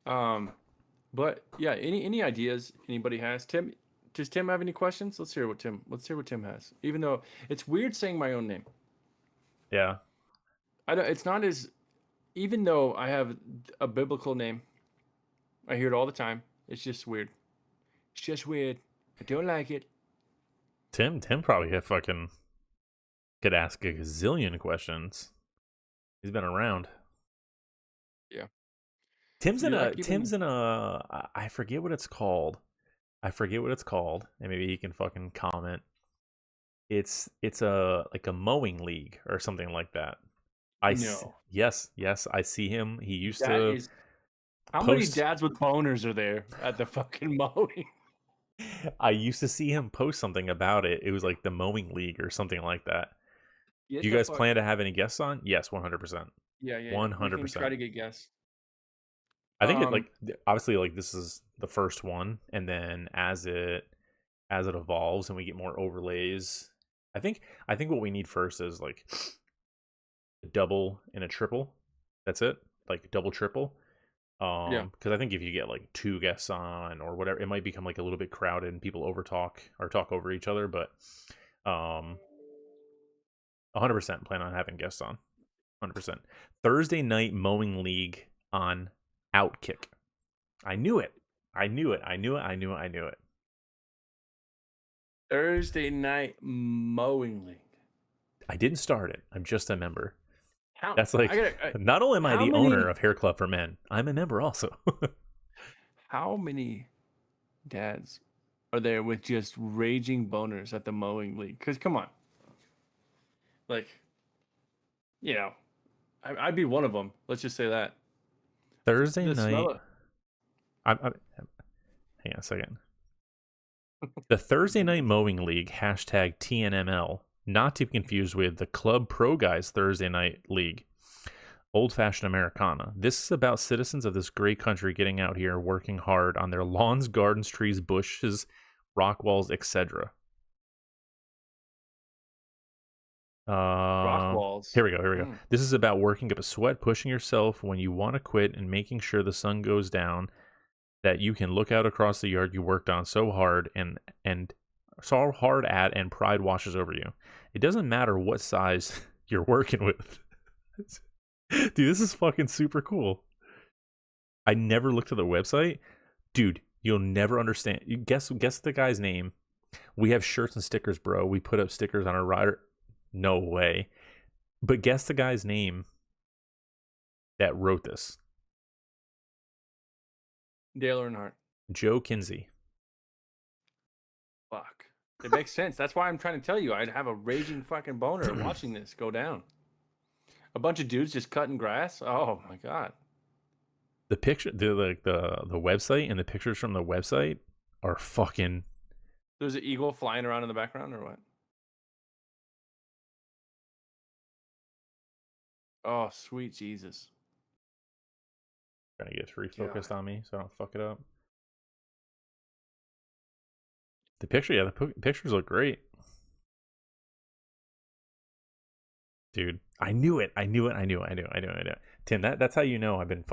Um, but yeah, any ideas anybody has? Tim, does Tim have any questions? Let's hear what Tim has. Even though it's weird saying my own name. Yeah. I don't. It's not as. Even though I have a biblical name, I hear it all the time. It's just weird. It's just weird. I don't like it. Tim probably could ask a gazillion questions. He's been around. Yeah. Tim's Do in you a like Tim's even? in a I forget what it's called. I forget what it's called, and maybe he can fucking comment. It's a like a mowing league or something like that. No. Yes, I see him. He used That to is. How many post. dads with boners are there at the fucking mowing? I used to see him post something about it. It was like the mowing league or something like that. Do Get you the guys fuck. plan to have any guests on? Yes, 100%. Yeah, yeah, yeah. We can try 100%. to get guests. I think it Um, like obviously like this is the first one, and then as it evolves and we get more overlays, I think what we need first is like a double and a triple. That's it, like double triple. yeah. Because I think if you get like two guests on or whatever, it might become like a little bit crowded and people over talk or talk over each other. But um, 100% plan on having guests on. 100%. Thursday night mowing league on Outkick. I knew it. I knew it. I knew it. I knew it. I knew it. Thursday night mowing league. I didn't start it. I'm just a member. How That's like, not only am I how the owner many of Hair Club for Men, I'm a member also. how many dads are there with just raging boners at the mowing league? Because come on, like, you know, I'd be one of them. Let's just say that. Thursday The smell night. of Hang on a second. The Thursday night mowing league hashtag TNML, not to be confused with the Club Pro Guys Thursday night league. Old fashioned Americana. This is about citizens of this great country getting out here working hard on their lawns, gardens, trees, bushes, rock walls, etc. rock walls. Here we go. Here we go. Mm. This is about working up a sweat, pushing yourself when you want to quit, and making sure the sun goes down, that you can look out across the yard you worked on so hard and so hard at, and pride washes over you. It doesn't matter what size you're working with. Dude, this is fucking super cool. I never looked at the website. Dude, you'll never understand. You guess the guy's name. We have shirts and stickers, bro. We put up stickers on our rider. No way. But guess the guy's name that wrote this. Dale Earnhardt. Joe Kinsey. Fuck. It makes sense. That's why I'm trying to tell you. I'd have a raging fucking boner watching this go down. A bunch of dudes just cutting grass. Oh my god. The picture, the website, and the pictures from the website are fucking. There's an eagle flying around in the background, or what? Oh, sweet Jesus. Trying to get refocused on me so I don't fuck it up. The picture, yeah, the pictures look great. Dude, I knew it. I knew it. I knew it. I knew it. I knew it. I knew it. Tim, that's how you know I've been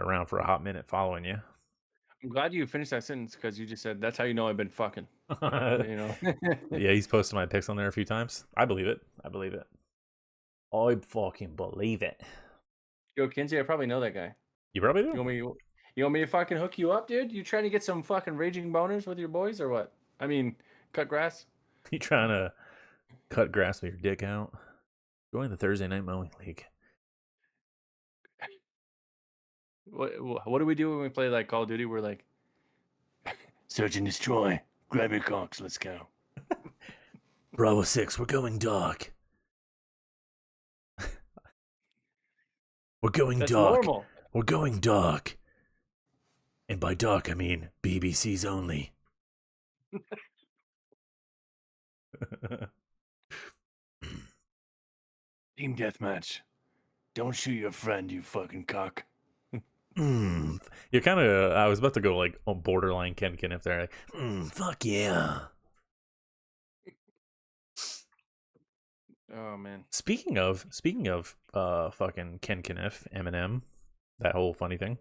around for a hot minute following you. I'm glad you finished that sentence because you just said that's how you know I've been fucking. You know. Yeah, he's posted my pics on there a few times. I believe it. I believe it. I fucking believe it. Yo, Kinsey, I probably know that guy. You probably do. You want me to fucking hook you up, dude? You trying to get some fucking raging boners with your boys or what? I mean, cut grass? You trying to cut grass with your dick out? Join the Thursday night mowing league. What do we do when we play like Call of Duty? We're like, search and destroy. Grab your cocks, let's go. Bravo 6, we're going dark. We're going That's dark. normal. We're going dark. And by dark, I mean BBC's only. Team deathmatch. Don't shoot your friend, you fucking cock. You're kind of. I was about to go like on borderline Ken if they're like, fuck yeah. Oh man. Speaking of, fucking Ken Kniff, Eminem, that whole funny thing.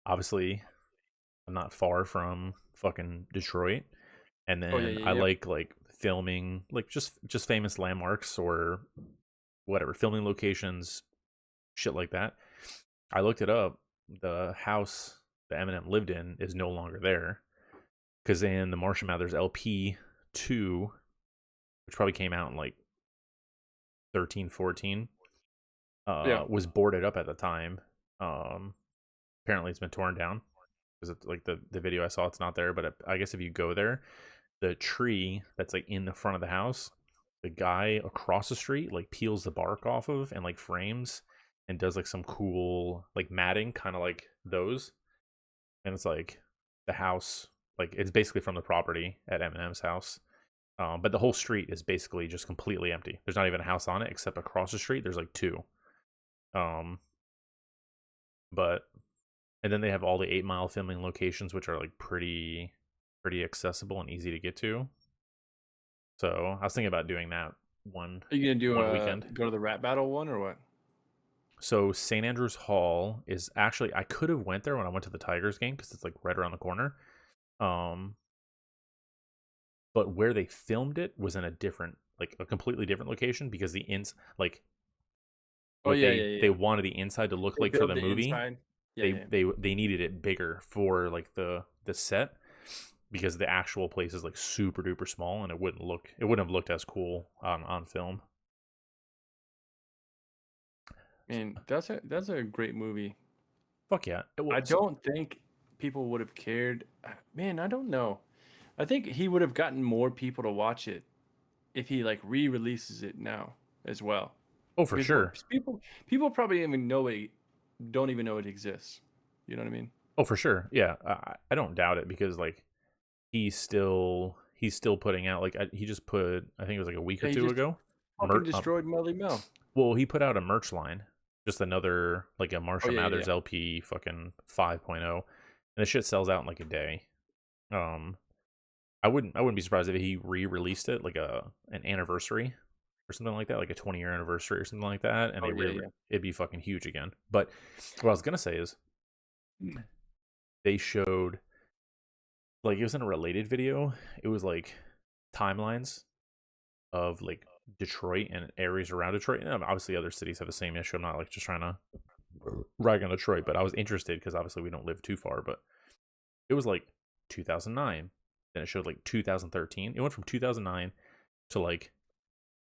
Obviously, I'm not far from fucking Detroit, and then I like filming like just famous landmarks or whatever, filming locations, shit like that. I looked it up. The house that Eminem lived in is no longer there because in the Marshall Mathers LP 2, which probably came out in like 13, 14, was boarded up at the time. Apparently it's been torn down because it's like the video I saw, it's not there. But I guess if you go there, the tree that's like in the front of the house, the guy across the street like peels the bark off of and like frames and does like some cool like matting, kind of like those. And it's like the house, like it's basically from the property at Eminem's house. But the whole street is basically just completely empty. There's not even a house on it except across the street. There's like two. But and then they have all the 8 Mile filming locations, which are like pretty accessible and easy to get to. So I was thinking about doing that one. Are you gonna do one weekend? Go to the rap battle one or what? So St. Andrews Hall is actually, I could have went there when I went to the Tigers game because it's like right around the corner. But but where they filmed it was in a different, like a completely different location because like Oh what yeah, yeah, they yeah. wanted the inside to look They like for build the the movie. inside. Yeah, They yeah. they needed it bigger for like the set because the actual place is like super duper small and it wouldn't have looked as cool on film. And that's a great movie. Fuck yeah. I don't think people would have cared. Man, I don't know. I think he would have gotten more people to watch it if he like re-releases it now as well. Oh, for Because sure. people probably even know it, don't even know it exists. You know what I mean? Oh, for sure. Yeah, I don't doubt it because like he's still putting out like he just put, I think it was like a week or Yeah, he two just ago. fucking destroyed Melly Mel. Well, he put out a merch line, just another like a Oh Marshall yeah, yeah, Mathers yeah. LP fucking 5.0, and the shit sells out in like a day. Um, I wouldn't be surprised if he re-released it like an anniversary or something like that, like a 20-year anniversary or something like that, and Oh yeah, yeah. it'd be fucking huge again. But what I was gonna say is they showed, like, it was in a related video. It was like timelines of like Detroit and areas around Detroit. And obviously, other cities have the same issue. I'm not like just trying to rag on Detroit, but I was interested because obviously we don't live too far. But it was like 2009. Then it showed like 2013. It went from 2009 to like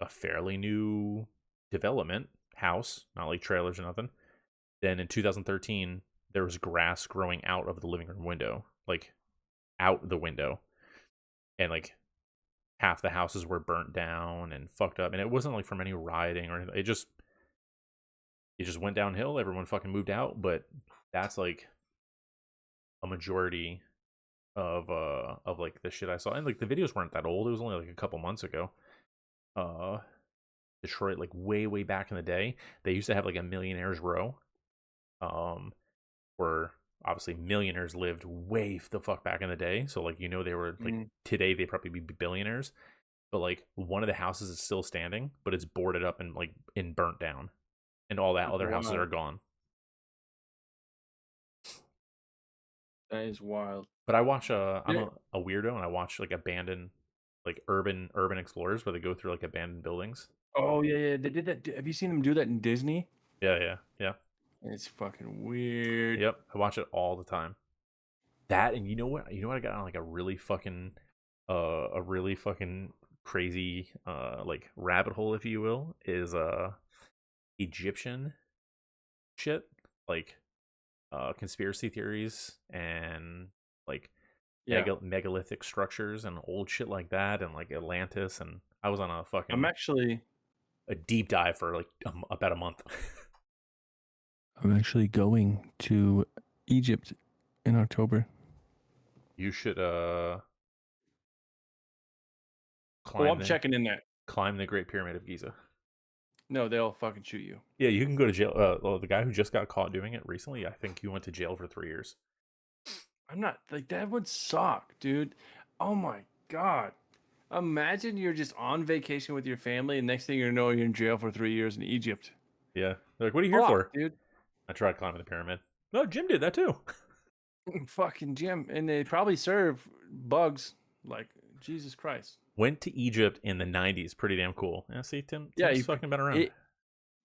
a fairly new development house, not like trailers or nothing. Then in 2013, there was grass growing out of the living room window, like out the window, and like half the houses were burnt down and fucked up. And it wasn't like from any rioting or anything. It just went downhill. Everyone fucking moved out. But that's like a majority of like the shit I saw. And like the videos weren't that old. It was only like a couple months ago. Uh Detroit, like way back in the day, they used to have like a millionaires row. Um where obviously millionaires lived way the fuck back in the day. So like they were like Mm. today they probably be billionaires. But like one of the houses is still standing, but it's boarded up and like burnt down. And all that other houses are Wow, gone. that is wild. But I watch I'm Yeah. a weirdo and I watch like abandoned, like urban explorers where they go through like abandoned buildings. Oh yeah, yeah. They did that. Have you seen them do that in Disney? Yeah. It's fucking weird. Yep. I watch it all the time. That, and you know what I got on like a really fucking crazy like rabbit hole, if you will, is Egyptian shit. Like conspiracy theories and like Yeah. megalithic structures and old shit like that, and like Atlantis. And I was on I'm actually a deep dive for like about a month. I'm actually going to Egypt in October. You should Oh, climb I'm the checking in that. Great Pyramid of Giza. No, they'll fucking shoot you. Yeah, you can go to jail. Well, the guy who just got caught doing it recently, I think he went to jail for 3 years. I'm not like that would suck, dude. Oh my god. Imagine you're just on vacation with your family, and next thing you know, you're in jail for 3 years in Egypt. Yeah, they're like, what are you here Fuck, for? dude. I tried climbing the pyramid. No, Jim did that too. Fucking Jim, and they probably serve bugs. Like Jesus Christ. Went to Egypt in the '90s. Pretty damn cool. Yeah, see, Yeah, Tim's fucking been around. it,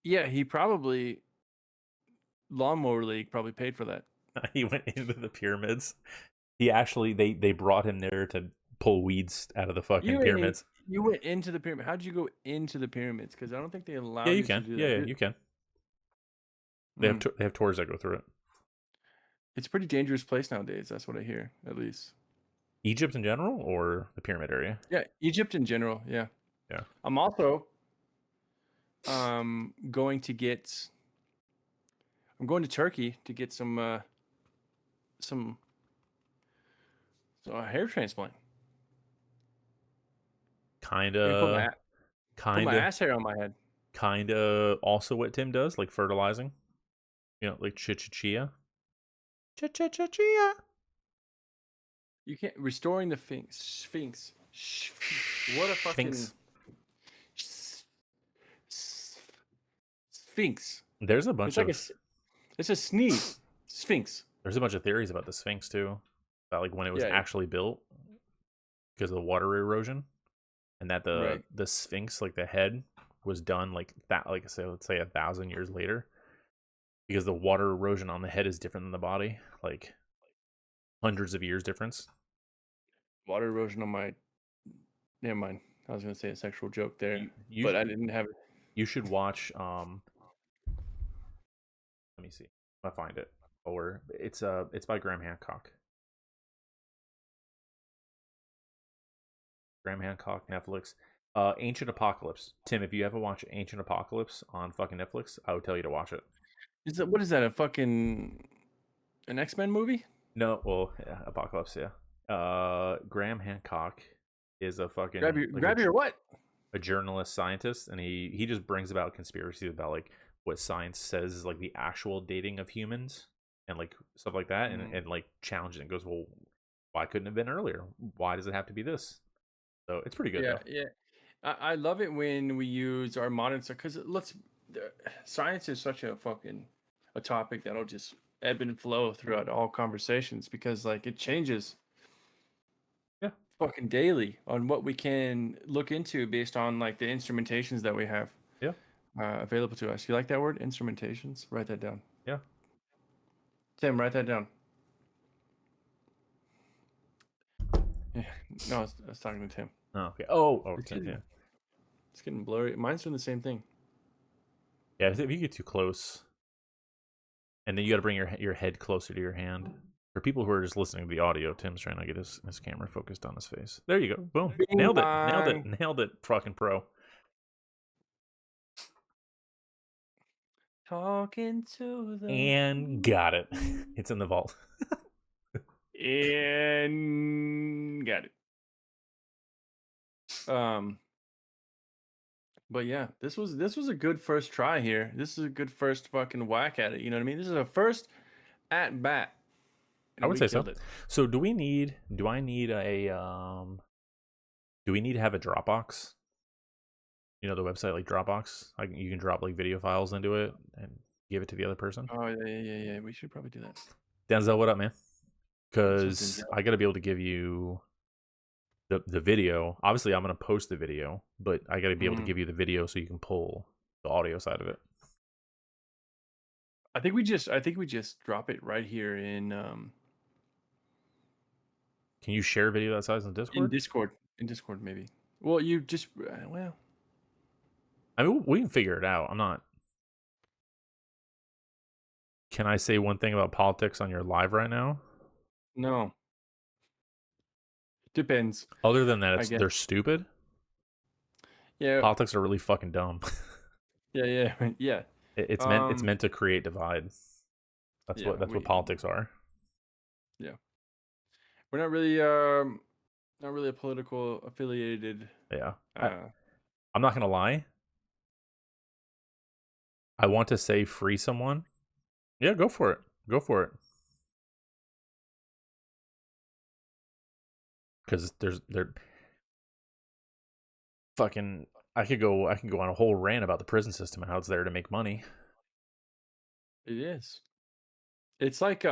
yeah, he probably Lawnmower League probably paid for that. He went into the pyramids. He actually they brought him there to pull weeds out of the fucking You went in, pyramids. you went into the pyramid. How'd you go into the pyramids? Because I don't think they Yeah, allow you you to can. do Yeah, that. you can. Mm. They have tours that go through it. It's a pretty dangerous place nowadays. That's what I hear, at least. Egypt in general or the pyramid area? Yeah, Egypt in general. Yeah, Yeah. I'm also going to get. I'm going to Turkey to get some so a hair transplant. They're gonna Kinda, put my kinda, ass hair on my head. kinda. Also, what Tim does, like fertilizing. Like chia. Chia. You can't restoring the Sphinx. What a fucking Sphinx. s- s- Sphinx. There's a It's bunch like of it's a sneeze. Sphinx. there's a bunch of theories about the Sphinx too, about like when it was Yeah, actually built. because of the water erosion, and that Right. the Sphinx, like the head, was done like that, like say let's say 1,000 years later, because the water erosion on the head is different than the body, like hundreds of years difference. Water erosion on my. Never mind. I was gonna say a sexual joke there, You but I didn't have it. you should watch. Let me see. I find it. Or it's by Graham Hancock. Graham Hancock, Netflix. Ancient Apocalypse. Tim, if you ever watch Ancient Apocalypse on fucking Netflix, I would tell you to watch it. Is that what is that? A fucking an X-Men movie? No, well, yeah, Apocalypse, yeah. Graham Hancock is a Grab fucking your like grab your what? a journalist scientist, and he just brings about conspiracies about like what science says is like the actual dating of humans and like stuff like that, Mm. and like challenges it and goes, well, why couldn't it have been earlier? Why does it have to be this? So it's pretty good Yeah, though. yeah. I love it when we use our modern stuff because science is such a fucking a topic that'll just ebb and flow throughout all conversations because like it changes Yeah, fucking daily on what we can look into based on like the instrumentations that we have yeah, available to us. You like that word, instrumentations? Write that down. yeah. Tim, write that down. Yeah, no, I was talking to Tim. Oh, okay. Oh, It's yeah, getting, it's getting blurry. Mine's doing the same thing. yeah. If you get too close, and then you got to bring your head closer to your hand. For people who are just listening to the audio, Tim's trying to get his camera focused on his face. There you go. Boom. Bing Nailed it. Nailed it. bong. Nailed it. Fucking pro. Talking to the And got it. It's in the vault. and got it. Um, but yeah, this was a good first try here. This is a good first fucking whack at it. You know what I mean? This is a first at bat, I and would we say so. killed it. So do I need a do we need to have a Dropbox? You know the website like Dropbox? You can drop like video files into it and give it to the other person. Oh yeah, yeah, yeah, yeah. We should probably do that. Denzel, what up, man? What's up, Because Denzel? I got to be able to give you the video. Obviously, I'm gonna post the video, but I got to be able to Mhm. give you the video so you can pull the audio side of it. I think we just drop it right here Can you share a video that size in in Discord? Discord. In Discord, maybe. Well, you just well, I mean, we can figure it out. I'm not. Can I say one thing about politics on your live right now? no. Depends, Other than that, I they're guess. stupid. Yeah, Politics are really fucking dumb. yeah, yeah, yeah. It's Um, meant to create divide. yeah, That's what we politics are. yeah. We're not really a political affiliated Yeah. uh I'm not gonna lie. I want to say free someone. Yeah, go for it. Go for it. Because they're fucking. I can go on a whole rant about the prison system and how it's there to make money. it is. It's like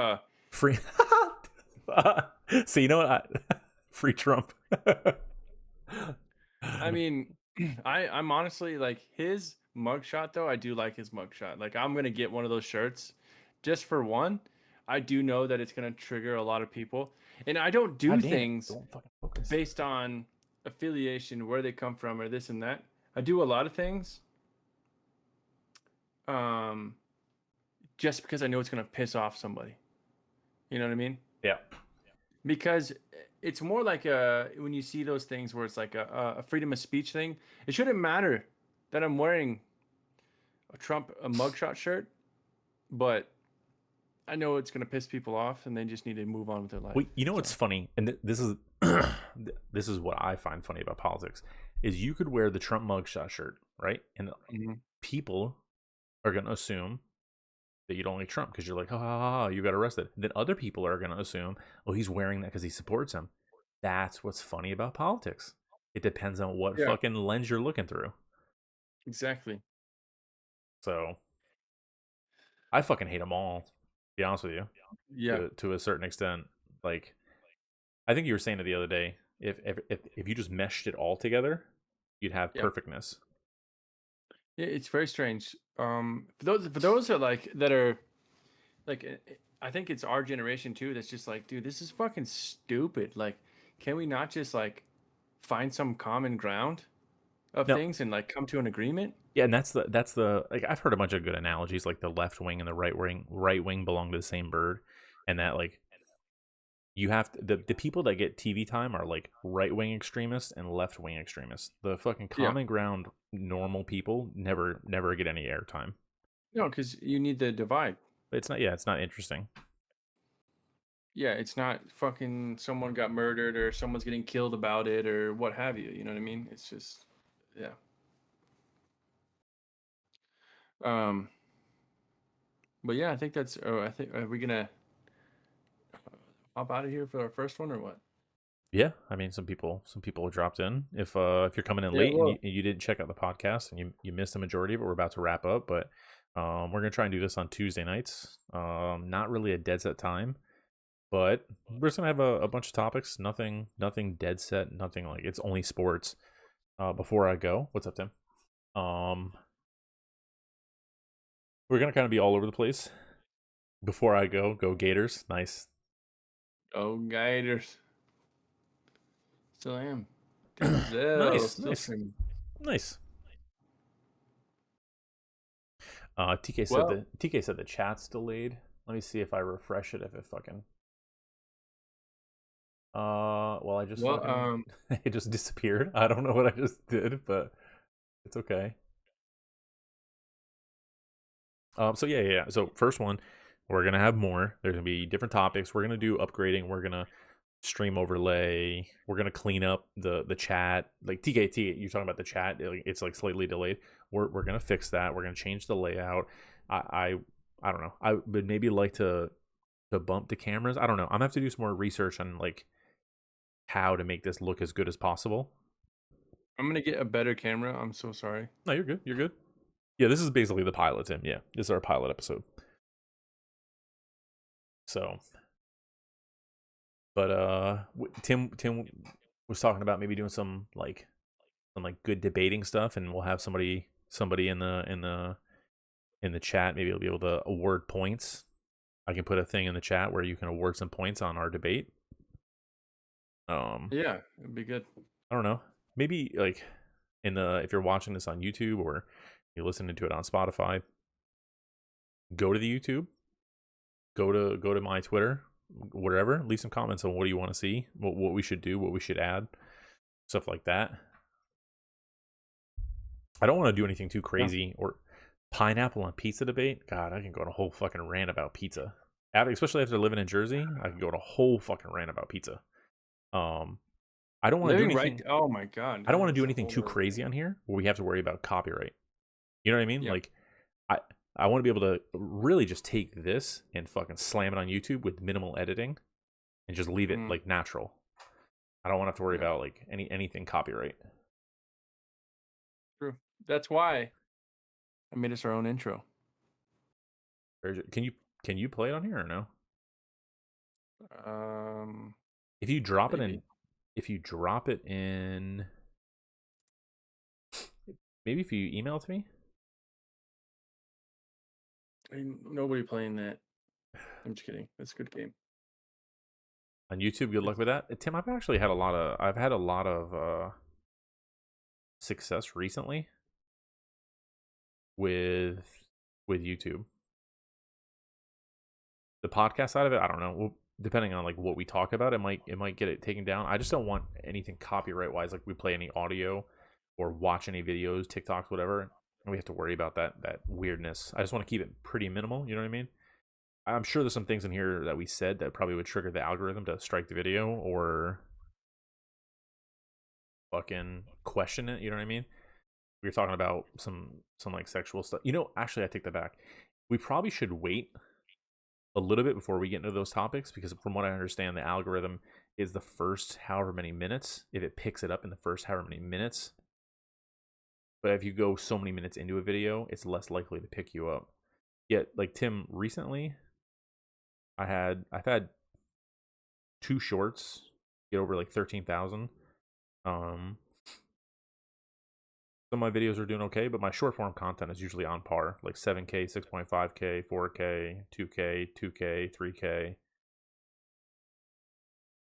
Free. So you know what? Free Trump. I mean, I'm honestly like his mugshot though. I do like his mugshot. Like I'm gonna get one of those shirts just for one. I do know that it's gonna trigger a lot of people, and I don't do God damn it! It things won't fucking focus. based on affiliation, where they come from, or this and that. I do a lot of things, um, just because I know it's gonna piss off somebody. You know what I mean? Yeah. Because it's more like when you see those things where it's like a freedom of speech thing. It shouldn't matter that I'm wearing a mugshot shirt, but I know it's gonna piss people off, and they just need to move on with their life. Well, you know what's So funny, and this is this is what I find funny about politics, is you could wear the Trump mugshot shirt, right, and mhm. people are gonna assume that you don't like Trump because you're like, ha ha ha, you got arrested. And then other people are gonna assume, oh, he's wearing that because he supports him. That's what's funny about politics. It depends on what Yeah, fucking lens you're looking through. exactly. So I fucking hate them all. To be honest with you, Yeah, to a certain extent. Like I think you were saying it the other day. If you just meshed it all together, you'd have Yeah. perfectness. It's very strange. For those that are like, I think it's our generation too. That's just like, dude, this is fucking stupid. Like, can we not just like find some common ground of No, things and like come to an agreement? yeah, and that's the like I've heard a bunch of good analogies, like the left wing and the right wing belong to the same bird, and that like you have to, the people that get TV time are like right wing extremists and left wing extremists. The fucking Yeah. common ground normal people never get any airtime. No, because you need the divide. It's not, yeah, it's not interesting. Yeah, it's not fucking someone got murdered or someone's getting killed about it or what have you. You know what I mean? It's just, yeah. Um, but yeah, I think that's. Oh, I think are we gonna hop out of here for our first one or what? Yeah, I mean, some people dropped in. If you're coming in Yeah, late and well, you didn't check out the podcast and you missed the majority of it, we're about to wrap up. But we're gonna try and do this on Tuesday nights. Not really a dead set time, but we're just gonna have a bunch of topics. Nothing dead set. Nothing like it's only sports. Before I go, what's up, Tim? Um, we're gonna kind of be all over the place. Before I go Gators. Nice. oh, Gators. Still am. Denzel Nice, still nice, streaming. nice. Well, TK said the chat's delayed. Let me see if I refresh it if it fucking well I just well, fucking it just disappeared. I don't know what I just did, but it's okay. So yeah. So first one, we're gonna have more. There's gonna be different topics. We're gonna do upgrading. We're gonna stream overlay. We're gonna clean up the chat. Like TKT, you're talking about the chat. It's like slightly delayed. We're gonna fix that. We're gonna change the layout. I I, I don't know. I would maybe like to bump the cameras. I don't know. I'm gonna have to do some more research on like how to make this look as good as possible. I'm gonna get a better camera. I'm so sorry. No, you're good. You're good. Yeah, this is basically the pilot, Tim. Yeah, this is our pilot episode. So, but Tim was talking about maybe doing some like good debating stuff, and we'll have somebody in the chat. Maybe they'll be able to award points. I can put a thing in the chat where you can award some points on our debate. Um, Yeah, it'd be good. I don't know. Maybe like in the if you're watching this on YouTube or you're listening to it on Spotify, go to the YouTube, go to my Twitter, whatever. Leave some comments on what do you want to see, what we should do, what we should add, stuff like that. I don't want to do anything too Yeah. crazy or pineapple on pizza debate. God, I can go on a whole fucking rant about pizza. Especially after living in Jersey, I can go on a whole fucking rant about pizza. Um, I don't want to do Living right. anything. Oh my God, I don't want to that's do a anything whole too other crazy thing. on here where we have to worry about copyright. You know what I mean? Yeah. Like, I I want to be able to really just take this and fucking slam it on YouTube with minimal editing and just leave it Mm, like natural. I don't want to have to worry yeah. about like anything copyright. True. That's why I made us our own intro. Can you play it on here or no? Um, If you drop it in, maybe. if you drop it in, maybe if you email it to me Ain't nobody playing that. I'm just kidding. That's a good game. on YouTube, good luck It's with that. Tim, I've had a lot of success recently with YouTube. The podcast side of it, I don't know. Well, depending on like what we talk about, it might get it taken down. I just don't want anything copyright wise, like we play any audio or watch any videos, TikToks, whatever, and we have to worry about that weirdness. I just want to keep it pretty minimal. You know what I mean? I'm sure there's some things in here that we said that probably would trigger the algorithm to strike the video or fucking question it. You know what I mean? We were talking about some like sexual stuff. Actually, I take that back. We probably should wait a little bit before we get into those topics because from what I understand, the algorithm is the first however many minutes. If it picks it up in the first however many minutes, but if you go so many minutes into a video, it's less likely to pick you up. Yet, like Tim, recently, I've had two shorts get over like 13,000. Um, some of my videos are doing okay, but my short form content is usually on par, like 7K, 6.5K, 4K, 2K, 2K, 3K.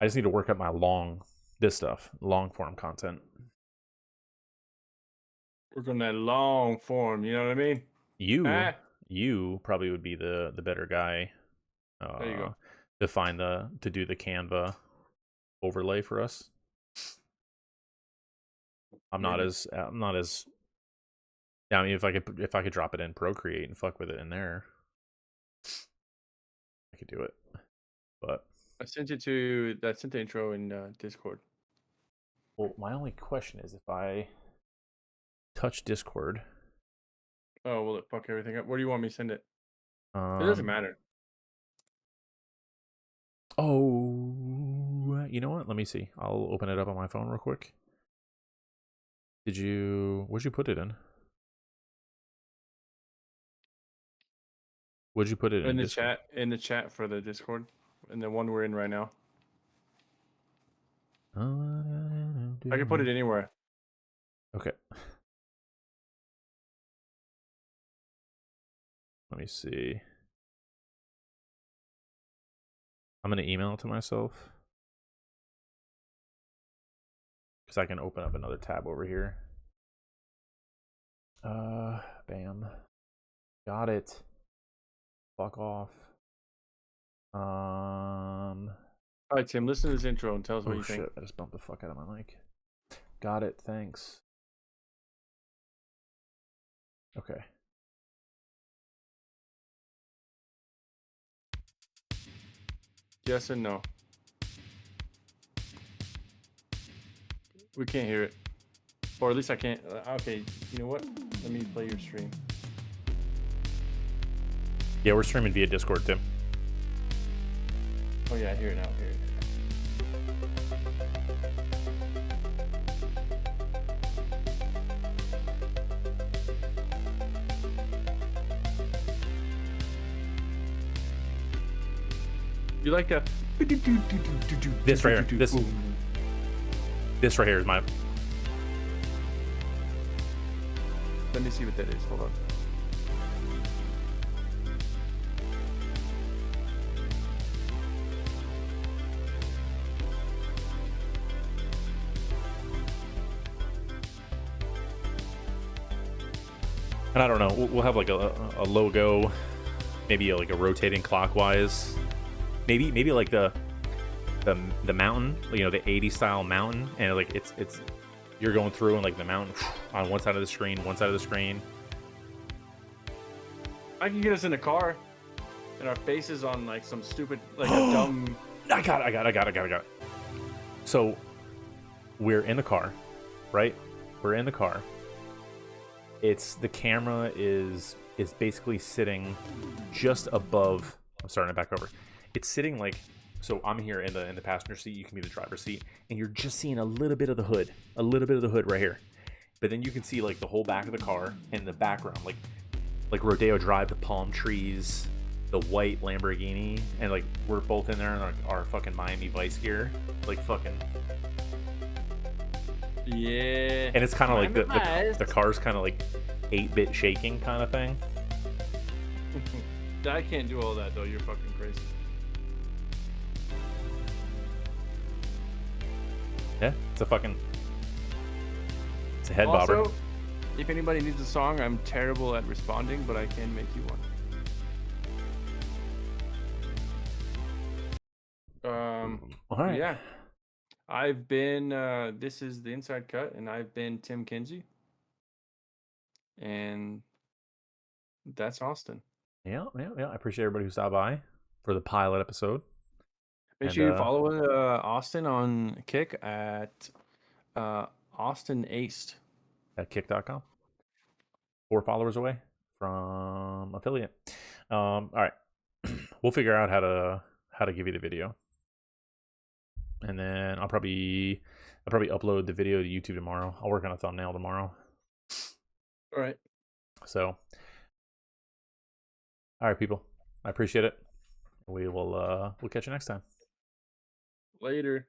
I just need to work up my long form content. Work on that long form. You know what I mean? You, Ah, you probably would be the better guy there you uh, go. to do the Canva overlay for us. Maybe. I'm not as. Yeah, I mean, if I could drop it in Procreate and fuck with it in there, I could do it. But I sent the intro in Discord. well, my only question is if I touch Discord, Oh, will it fuck everything up? Where do you want me to send it? It doesn't um, matter. oh, you know what? Let me see. I'll open it up on my phone real quick. Where'd you put it in? Where'd you put it in Discord? In the chat for the Discord, and the one we're in right now. I can put it anywhere. Okay. Let me see. I'm gonna email it to myself because I can open up another tab over here. Bam. Got it. Fuck off. All right, Tim, listen to this intro and tell us what Oh you think. shit! I just bumped the fuck out of my mic. Got it. Thanks. Okay. Yes and no. We can't hear it, or at least I can't. Okay, you know what? Let me play your stream. Yeah, we're streaming via Discord, Tim. Oh yeah, I hear it now. I hear it. You like that? This right here. This right here is my. Let me see what that is. Hold on. And I don't know. We'll have like a logo, maybe like a rotating clockwise. Maybe like the mountain, you know, the 80s style mountain, and like it's you're going through and like the mountain on one side of the screen, one side of the screen. I can get us in a car, and our faces on like some stupid, like a dumb. I got it. So we're in the car, right? We're in the car. It's the camera is basically sitting just above. I'm starting to back over. It's sitting like, so I'm here in the passenger seat. You can be the driver's seat, and you're just seeing a little bit of the hood right here. But then you can see like the whole back of the car and the background, like Rodeo Drive, the palm trees, the white Lamborghini, and like we're both in there in our fucking Miami Vice gear, like fucking. Yeah. And it's kind of like the car's kind of like 8-bit shaking kind of thing. I can't do all that though. You're fucking crazy. Yeah, it's a head bobber. Also, if anybody needs a song, I'm terrible at responding, but I can make you one. All right. Yeah. I've been, this is the Inside Cut, and I've been Tim Kinsey. And that's Austin. Yeah. I appreciate everybody who stopped by for the pilot episode. Make sure you follow Austin on Kick at Austin Aced. At kick.com. 4 followers away from affiliate. All right. We'll figure out how to give you the video. And then I'll probably upload the video to YouTube tomorrow. I'll work on a thumbnail tomorrow. All right. So, all right, people. I appreciate it. We'll catch you next time. Later.